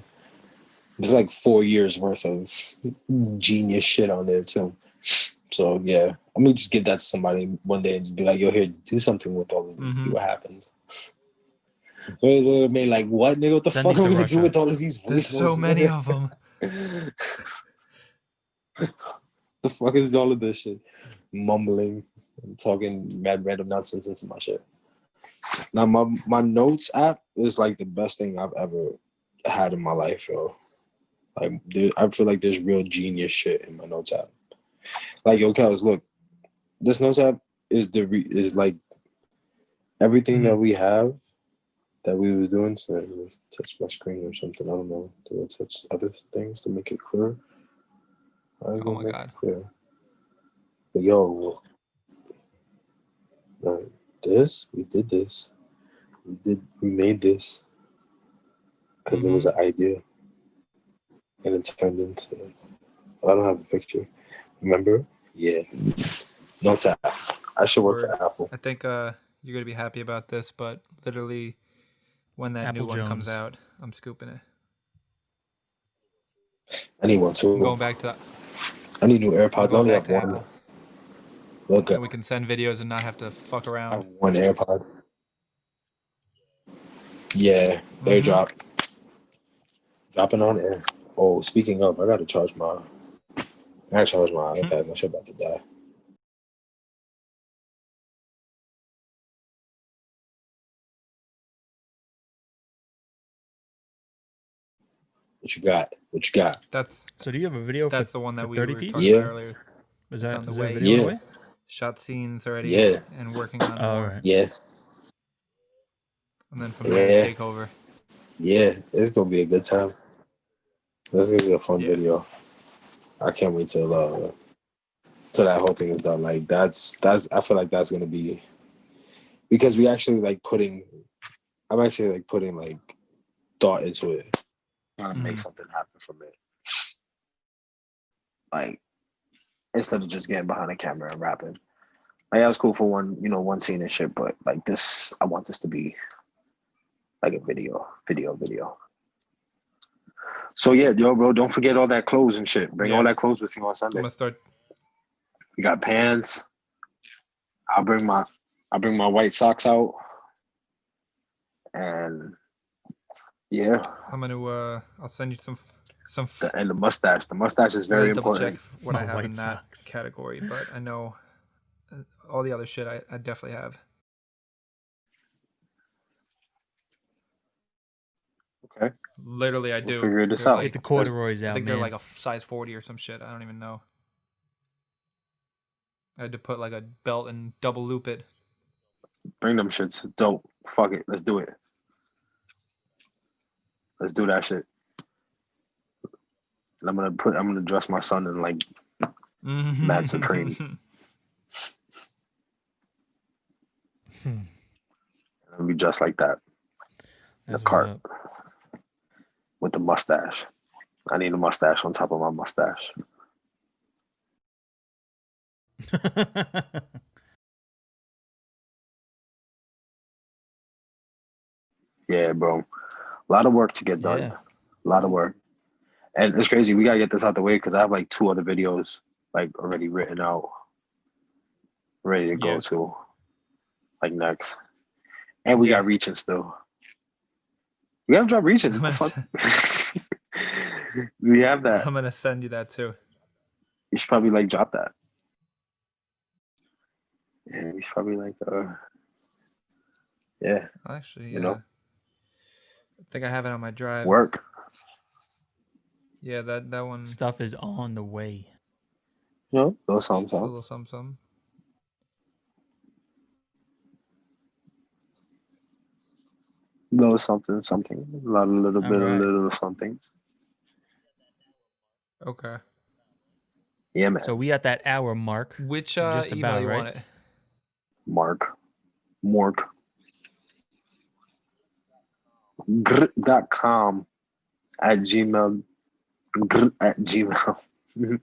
There's like 4 years worth of genius shit on there too. So yeah, I'm gonna just give that to somebody one day and just be like, "Yo, here, do something with all of these. See Mhm. what happens." Whereas it made like, "What, nigga? What the Send fuck these am I to gonna do Russia. with all of these voice There's so notes, many nigga?" of them. The fuck is all of this shit? Mumbling and talking mad random nonsense into my shit. Now my notes app is like the best thing I've ever had in my life, yo. Like, I feel like there's real genius shit in my notes app. Like, yo, Kels, look, this notes app is is like everything that we have that we was doing. So let's touch my screen or something. I don't know. Do I touch other things to make it clear? Oh my God. Clear. But yo, like this, we did this. We made this because it was an idea, and it turned into. I don't have a picture. Remember? Yeah. Notes app. I should work Word. for Apple. I think you're gonna be happy about this, but literally, when that Apple new one comes Jones. out, I'm scooping it. I need one too. I'm going back to that. I need new AirPods. I'm I going only back have to one. Apple, Look, so we can send videos and not have to fuck I have around. one AirPod. Yeah, AirDrop. Dropping on air. Oh, speaking of, I gotta charge my iPad. My shit about to die. What you got? What you got? That's So do you have a video that's for the one that for we 30 were piece? talking Yeah. about earlier. Is It's that on the is there a way. video on the Yeah. way? Shot scenes already, Yeah. and working on Oh, all more. right. Yeah. And then from there, Yeah. take over. Yeah. It's gonna be a good time. This is gonna be a fun Yeah. video. I can't wait till that whole thing is done. Like that's I feel like that's gonna be because we actually I'm actually like putting like thought into it. Trying to make something happen from it. Like instead of just getting behind a camera and rapping. Like that was cool for one scene and shit, but like this, I want this to be like a video. So yeah, yo, bro, don't forget all that clothes and shit. Bring all that clothes with you on I'm Sunday. gonna start. You got pants. I'll bring my white socks out. And yeah. I'm gonna. I'll send you some. And the mustache. The mustache is very double important. check what I My have white in that socks. category, but I know all the other shit I definitely have. Okay. Literally, I We'll do. figure this They're out. like- Get the corduroys I out, think they're man. like a size 40 or some shit. I don't even know. I had to put like a belt and double loop it. Bring them shits. Dope. Fuck it. Let's do it. Let's do that shit. And I'm gonna dress my son in like Mad Supreme. And I'll be just like that. That's The cart. what's With the mustache. I need a mustache on top of my mustache. up. Yeah, bro. A lot of work to get done. Yeah. A lot of work. And it's crazy. We gotta get this out the way because I have like 2 other videos like already written out, ready to go to like next. And we got reaching still. We haven't dropped reaching. What the fuck? We have that. I'm gonna send you that too. You should probably like drop that. Yeah, we should probably like yeah. Actually, yeah. You know? I think I have it on my drive. Work. Yeah, that one. Stuff is on the way. You know, those songs. It's a little something. Little something, something. A lot, a little bit, Alright. a little something. Okay. Yeah, man. So we at that hour mark. Which Just email about, you right? want it? Mork. Gr.com at Gmail. Gr at Gmail. The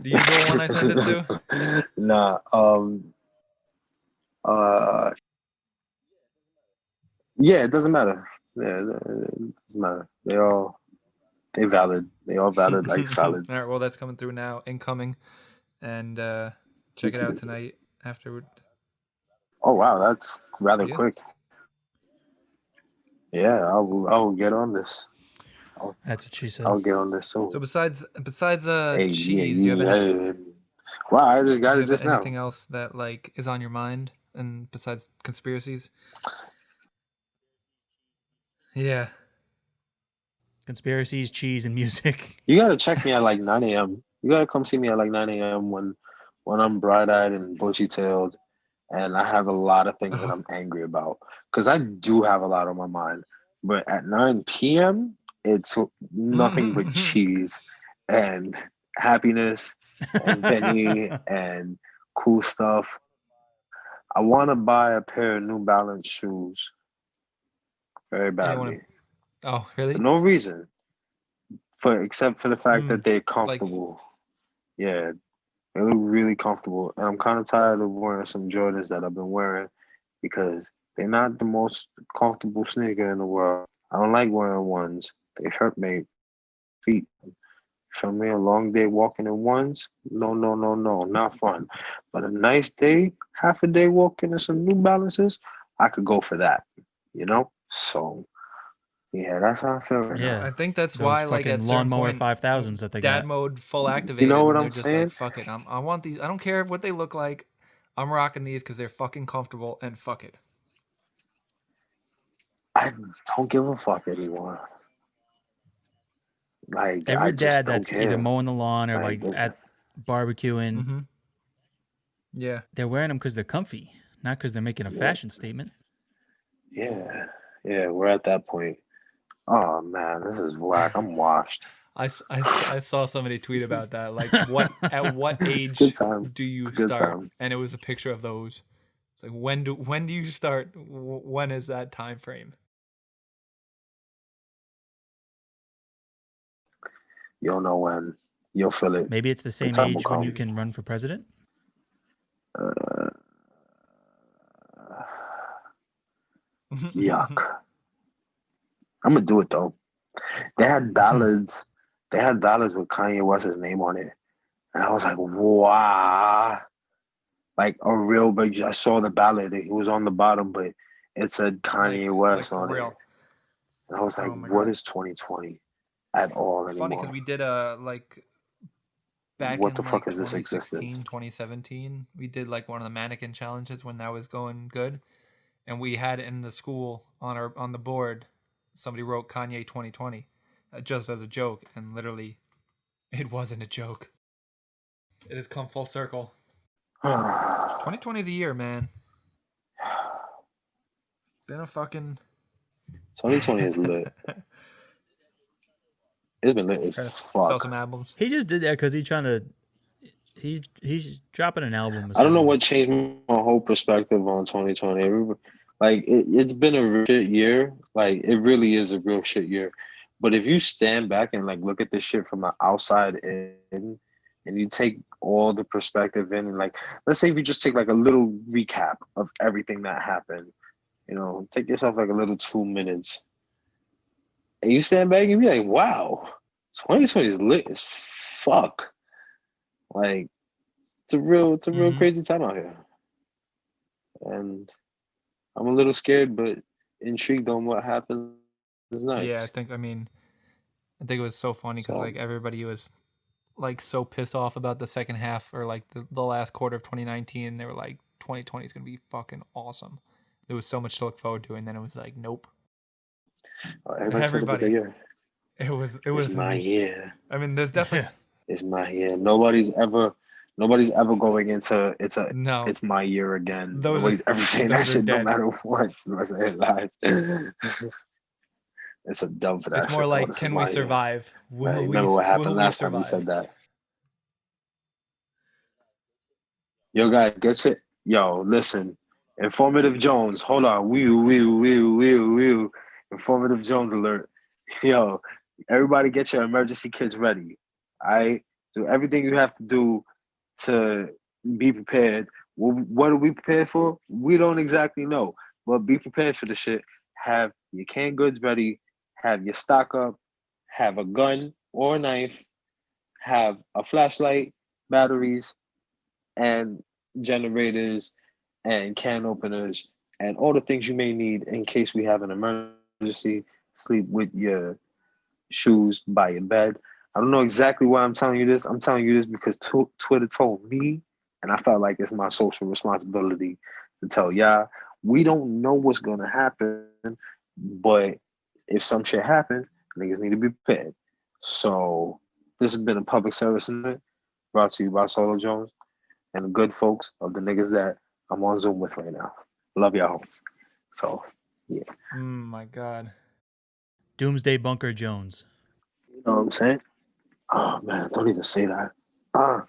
usual one I send it to? Nah. Yeah, it doesn't matter. Yeah, it doesn't matter. They valid. They all valid like solids. All right, well, that's coming through now, incoming, and check it out tonight afterward. Oh wow, that's rather Yeah. quick. Yeah, I will get on this. That's what she said. I'll get on this soon. So besides Hey, cheese, do you have any, wow, I just got do you it have just now. anything else that like is on your mind, and besides conspiracies? Yeah. Conspiracies, cheese, and music. You gotta check me at like 9 a.m. You gotta come see me at like 9 a.m. when I'm bright-eyed and bushy-tailed, and I have a lot of things that I'm angry about. Because I do have a lot on my mind. But at 9 p.m., it's nothing but cheese and happiness and Benny and cool stuff. I want to buy a pair of New Balance shoes very badly. Oh, really? For no reason. Except for the fact that they're comfortable. Yeah, they look really comfortable. And I'm kind of tired of wearing some Jordans that I've been wearing because they're not the most comfortable sneaker in the world. I don't like wearing ones. They hurt my feet. Feel me? A long day walking in ones? No, not fun. But a nice day, half a day walking in some New Balances, I could go for that. You know? So, yeah, that's how I feel right now. Yeah. I think that's Those why, like, fucking at certain lawnmower point, 5000s that they dad got. mode full activated. You know what and I'm they're just saying? like, fuck it. I want these. I don't care what they look like. I'm rocking these because they're fucking comfortable, and fuck it. I don't give a fuck anymore. Like Every I just dad don't that's care. either mowing the lawn or like it's- at barbecuing, Yeah. they're wearing them because they're comfy, not because they're making a fashion statement. Yeah, we're at that point. Oh man, this is whack. I'm washed. I saw somebody tweet about that. Like, at what age Good time. do you It's a good start? time. And it was a picture of those. It's like, when do you start? When is that time frame? You'll know when. You'll feel it. Maybe it's the same time will age when you come. can run for president. Yuck. I'm gonna do it though. They had ballads. They had ballads with Kanye West's name on it, and I was like, wow. Like a real big. I saw the ballad. He was on the bottom, but it said Kanye West for on real. it. And I was like, Oh my what God. is 2020 at all It's anymore? funny because we did a back What in the fuck like is this 2016, existence? 2017. We did like one of the mannequin challenges when that was going good, and we had it in the school on the board. Somebody wrote Kanye 2020 just as a joke, and literally, it wasn't a joke. It has come full circle. 2020 is a year, man. Been a fucking 2020 is lit. It's been lit as trying to sell fuck. some albums. He just did that because he's dropping an album. Or I don't know something. what changed my whole perspective on 2020. Like it's been a real shit year. Like it really is a real shit year. But if you stand back and like look at this shit from the outside in, and you take all the perspective in, and like let's say if you just take like a little recap of everything that happened, you know, take yourself like a little 2 minutes, and you stand back and be like, wow, 2020 is lit as fuck. Like it's a real crazy time out here. And I'm a little scared but intrigued on what happens next. Yeah, I think it was so funny because like everybody was like so pissed off about the second half or like the last quarter of 2019. They were like 2020 is gonna be fucking awesome. There was so much to look forward to, and then it was like, nope. Everybody. It was my year. I mean, there's definitely It's my year. Nobody's ever Nobody's ever going into No, it's my year again. those Nobody's ever saying that are shit, no dead. matter what. For the rest of their lives. It's a dub for that It's more shit. like, This is can we my year. survive? Will we? Remember what happened Will we last time you survive? said that? Yo, guys, get it. Yo, listen. Informative Jones. Hold on. Wheel. Informative Jones alert. Yo, everybody get your emergency kits ready. All right? Do everything you have to do to be prepared. What are we prepared for? We don't exactly know. But be prepared for the shit. Have your canned goods ready. Have your stock up. Have a gun or a knife. Have a flashlight, batteries, and generators and can openers and all the things you may need in case we have an emergency. Sleep with your shoes by your bed. I don't know exactly why I'm telling you this. I'm telling you this because Twitter told me, and I felt like it's my social responsibility to tell y'all. We don't know what's gonna happen, but if some shit happens, niggas need to be prepared. So this has been a public service announcement brought to you by Solo Jones and the good folks of the niggas that I'm on Zoom with right now. Love y'all. So, yeah. My God. Doomsday Bunker Jones. You know what I'm saying? Oh, man, don't even say that. I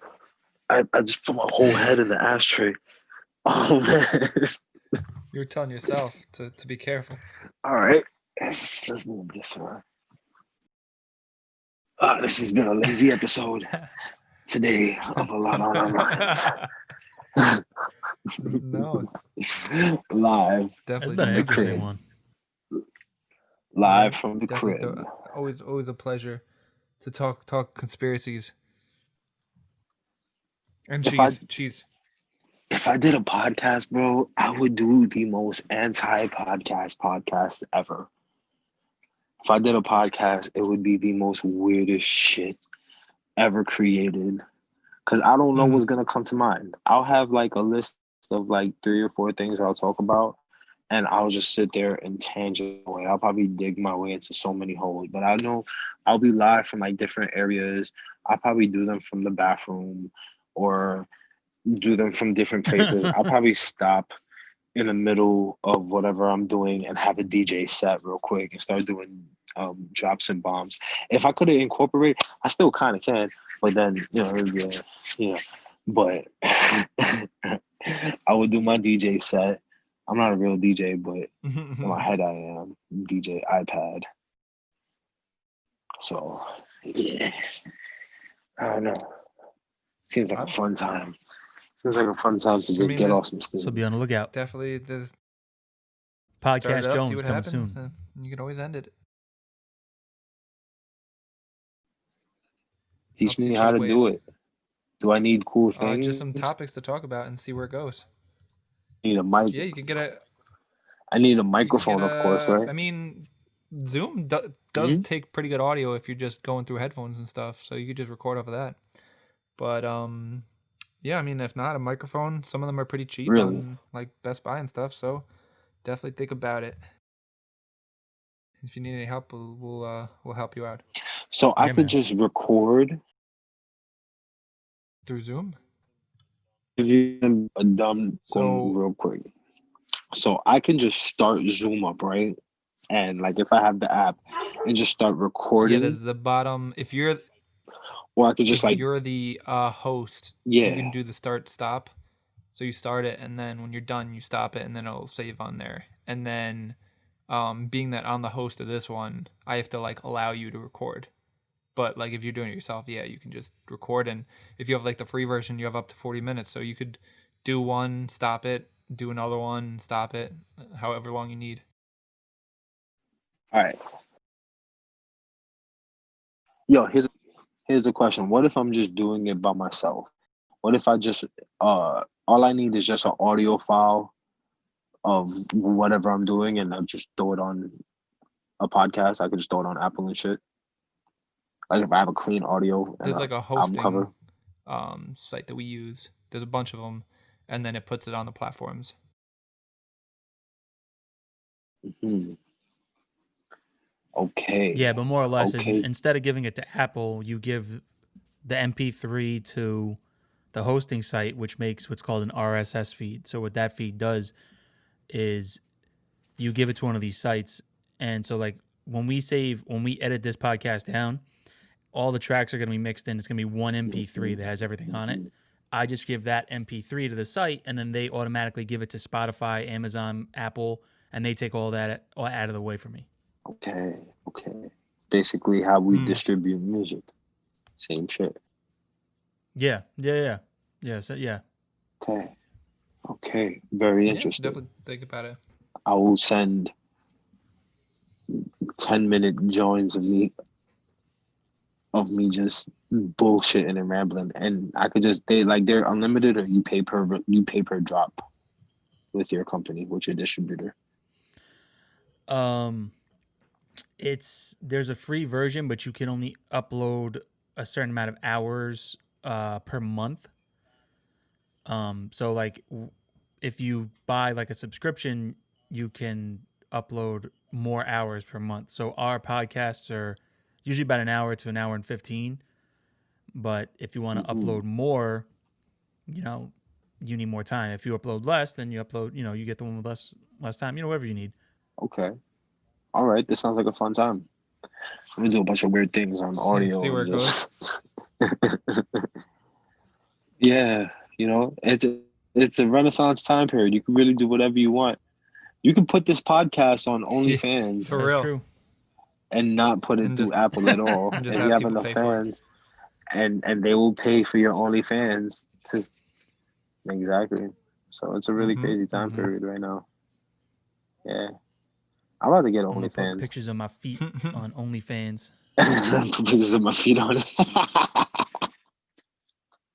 just put my whole head in the ashtray. Oh, man. You were telling yourself to be careful. All right. Let's move this one. This has been a lazy episode today of A Lot on Our Minds. No, Live. That's definitely been an the interesting crib. one. Live from the definitely crib. always a pleasure to talk conspiracies and cheese. If I did a podcast, bro, I would do the most anti-podcast ever. If I did a podcast, it would be the most weirdest shit ever created. Because I don't know what's gonna come to mind. I'll have like a list of like 3 or 4 things I'll talk about, and I'll just sit there and tangent away. I'll probably dig my way into so many holes, but I know I'll be live from like different areas. I'll probably do them from the bathroom or do them from different places. I'll probably stop in the middle of whatever I'm doing and have a DJ set real quick and start doing drops and bombs. If I could incorporate, I still kind of can, but then yeah. But I would do my DJ set. I'm not a real DJ, but in my head I am DJ iPad. So yeah, I don't know. Seems like a fun time. Seems like a fun time to just get off some steam. So be on the lookout. Definitely, there's Podcast see Jones what coming happens. soon. You can always end it. Teach me how to do it. Do I need cool things? Just some topics to talk about and see where it goes. Need a mic. Yeah, you can get a. I need a microphone, of course, right? I mean, Zoom does take pretty good audio if you're just going through headphones and stuff, so you could just record off of that. But yeah, I mean, if not, a microphone. Some of them are pretty cheap on like Best Buy and stuff. So definitely think about it. If you need any help, we'll help you out. So I could just record through Zoom. Give you a dumb real quick. So I can just start Zoom up, right? And like if I have the app, and just start recording. Yeah, there's the bottom. If you're, or I could just like you're the host. Yeah, you can do the start stop. So you start it, and then when you're done, you stop it, and then it'll save on there. And then, being that I'm the host of this one, I have to like allow you to record. But like if you're doing it yourself, yeah, you can just record. And if you have like the free version, you have up to 40 minutes. So you could do one, stop it, do another one, stop it, however long you need. All right. Yo, here's the question. What if I'm just doing it by myself? What if I just all I need is just an audio file of whatever I'm doing, and I'll just throw it on a podcast? I could just throw it on Apple and shit. Like if I have a clean audio, there's like a hosting site that we use. There's a bunch of them, and then it puts it on the platforms. Mm-hmm. Okay. Yeah, but more or less, instead of giving it to Apple, you give the MP3 to the hosting site, which makes what's called an RSS feed. So what that feed does is you give it to one of these sites, and so like when we edit this podcast down, all the tracks are going to be mixed in. It's going to be one MP3 that has everything on it. I just give that MP3 to the site, and then they automatically give it to Spotify, Amazon, Apple, and they take all that out of the way for me. Okay. Basically, how we distribute music. Same shit. Yeah. So, yeah. Okay. Very Yeah, interesting. definitely think about it. I will send 10-minute joins of me just bullshitting and rambling, and I could just they're unlimited, or you pay per drop with your company, with your distributor. There's a free version, but you can only upload a certain amount of hours per month. So like if you buy like a subscription, you can upload more hours per month. So our podcasts are usually about an hour to an hour and 15. But if you want to upload more, you need more time. If you upload less, then you upload, you get the one with less time, whatever you need. Okay. All right. This sounds like a fun time. I'm gonna do a bunch of weird things on audio. See where it goes. Yeah, it's a renaissance time period. You can really do whatever you want. You can put this podcast on OnlyFans For That's real. true. and not put it And through just- Apple at all. and If just you have have people enough pay for it. fans, and they will pay for your OnlyFans. Exactly. So it's a really crazy time period right now. Yeah, I'm about to get I'm gonna put OnlyFans. pictures of my feet on OnlyFans. Put pictures of my feet on it.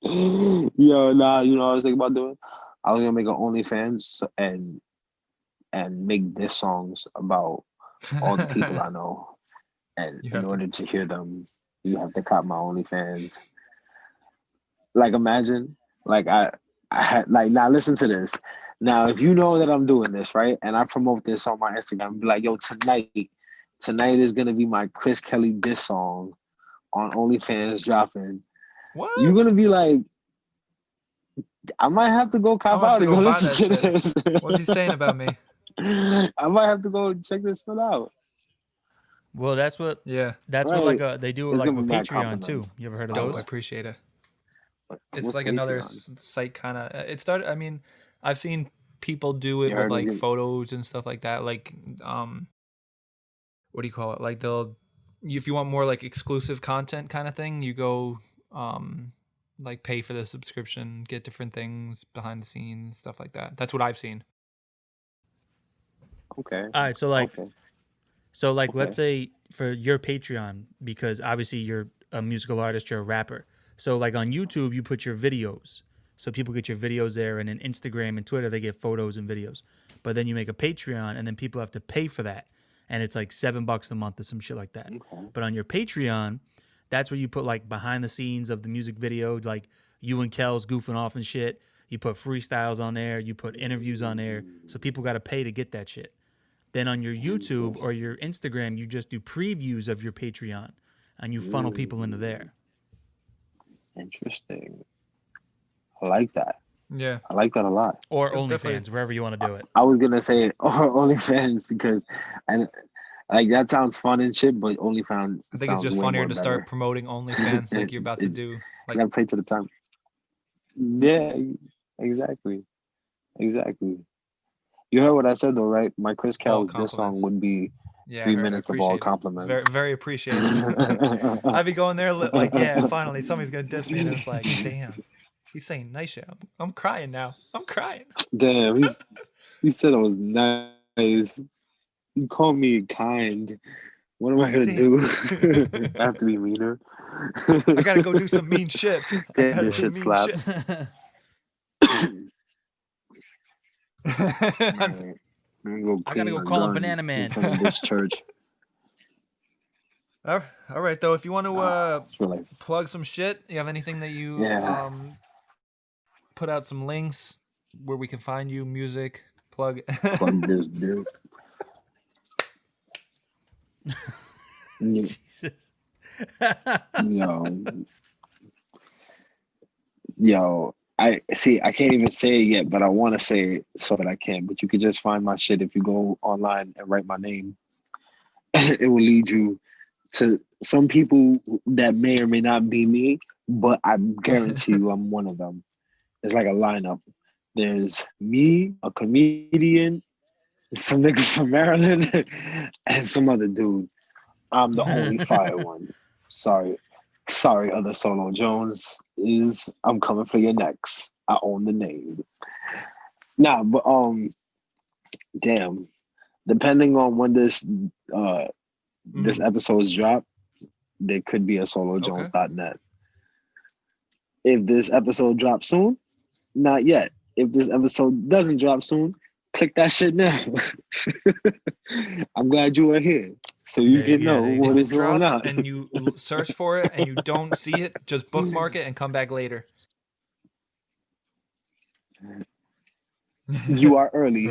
Yo, nah, what I was thinking about doing? I was gonna make an OnlyFans and make diss songs about all the people I know. And You in have to- order to hear them, you have to cop my OnlyFans. Like, imagine, like I had like, now listen to this. Now, if you know that I'm doing this, right, and I promote this on my Instagram, be like, yo, tonight is gonna be my Chris Kelly diss song on OnlyFans dropping. What? You're gonna be like, I might have to go cop I'm gonna have out to and go go buy listen to that this. What's he saying about me? I might have to go check this shit out. Well, that's what Yeah. like they do It's like gonna with be mad Patreon too. compliments. You ever heard of Oh, those? I appreciate it. It's What's like another Patreon? site kind of. It started. I mean, I've seen people do it You with heard like of it? photos and stuff like that. Like, what do you call it? Like if you want more like exclusive content kind of thing, you go, like pay for the subscription, get different things behind the scenes, stuff like that. That's what I've seen. Okay. All right, so like Okay. let's say for your Patreon, because obviously you're a musical artist, you're a rapper. So like on YouTube, you put your videos. So people get your videos there, and then Instagram and Twitter, they get photos and videos. But then you make a Patreon, and then people have to pay for that. And it's like $7 a month or some shit like that. Okay. But on your Patreon, that's where you put like behind the scenes of the music video, like you and Kel's goofing off and shit. You put freestyles on there, you put interviews on there. So people got to pay to get that shit. Then on your YouTube or your Instagram, you just do previews of your Patreon, and you funnel people into there. Interesting. I like that. Yeah. I like that a lot. Or It's definitely- OnlyFans, wherever you want to do it. I was gonna say OnlyFans because, and like that sounds fun and shit, but OnlyFans. I think it's sounds just way funnier more to start better. promoting OnlyFans like you're about to It- do. I Like, gotta play to the time. Yeah, exactly. You heard what I said though, right? My Chris All Kel's this song compliments. would be yeah, 3 I minutes of appreciate all it. It's compliments. very, very appreciated. I'd be going there like, yeah, finally somebody's gonna diss me, and it's like, damn, he's saying nice shit. I'm crying now. I'm crying. Damn, he said it was nice. You called me kind. What am I gonna do? I have to be meaner. I gotta go do some mean shit. I Damn, gotta this do shit mean slaps. shit. Alright, I'm gonna go I gotta clean go my call a gun banana in man. front of this church. All right, though. If you want to It's really plug some shit, you have anything that you Yeah. put out some links where we can find you, music, plug. plug this dude. Jesus. Yo, Yo, I see. I can't even say it yet, but I want to say it so that I can. But you could just find my shit if you go online and write my name. It will lead you to some people that may or may not be me, but I guarantee you, I'm one of them. It's like a lineup. There's me, a comedian, some nigga from Maryland, and some other dude. I'm the only fire one. Sorry, other Solo Jones I'm coming for your necks. I own the name. Nah, but damn. Depending on when this episode's drop, there could be a solojones.net. If this episode drops soon, not yet. If this episode doesn't drop soon, click that shit now. I'm glad you are here, so you can know what is going on. And you search for it and you don't see it, just bookmark it and come back later. You are early.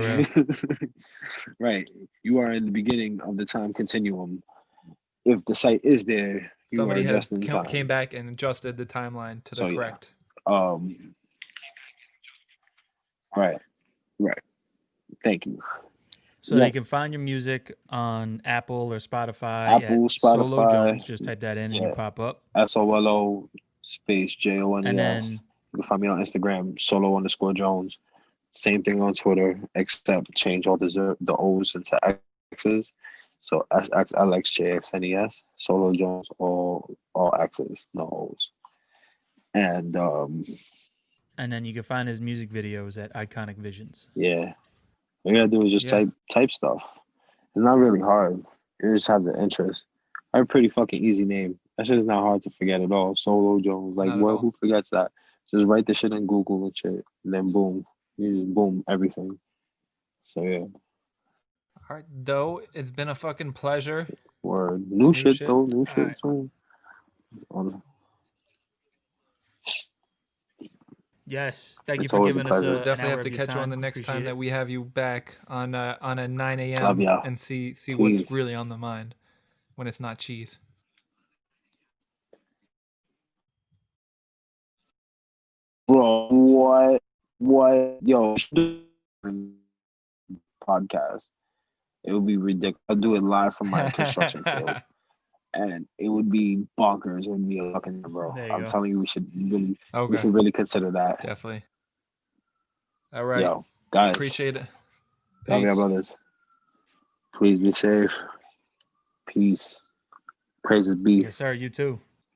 Right. You are in the beginning of the time continuum. If the site is there, somebody has came back and adjusted the timeline to the correct. Right. Thank you. So you can find your music on Apple or Spotify. Solo Jones. Just type that in and you pop up. SOLO space JONES. And then you can find me on Instagram, solo_Jones. Same thing on Twitter, except change all the O's into X's. So SXLXJXNES, Solo Jones, all X's, no O's. And then you can find his music videos at Iconic Visions. Yeah. All you gotta do is just type stuff. It's not really hard. You just have the interest. I have a pretty fucking easy name. That shit is not hard to forget at all. Solo Jones. Like, who forgets that? Just write the shit in Google and shit. And then boom. You just boom everything. So yeah. All right, though. It's been a fucking pleasure. Word. New shit though. New shit right. soon. Yes, thank you for giving us We'll definitely have to catch you on the next time that we have you back on a 9 a.m. and see what's really on the mind when it's not cheese. Bro, what? Yo, podcast. It would be ridiculous. I'll do it live from my construction field. And it would be bonkers. It would be a fucking bro. I'm telling you, we should really consider that. Definitely. All right. Yo, guys. Appreciate it. Love you, brothers. Please be safe. Peace. Praises be. Yes, sir. You too.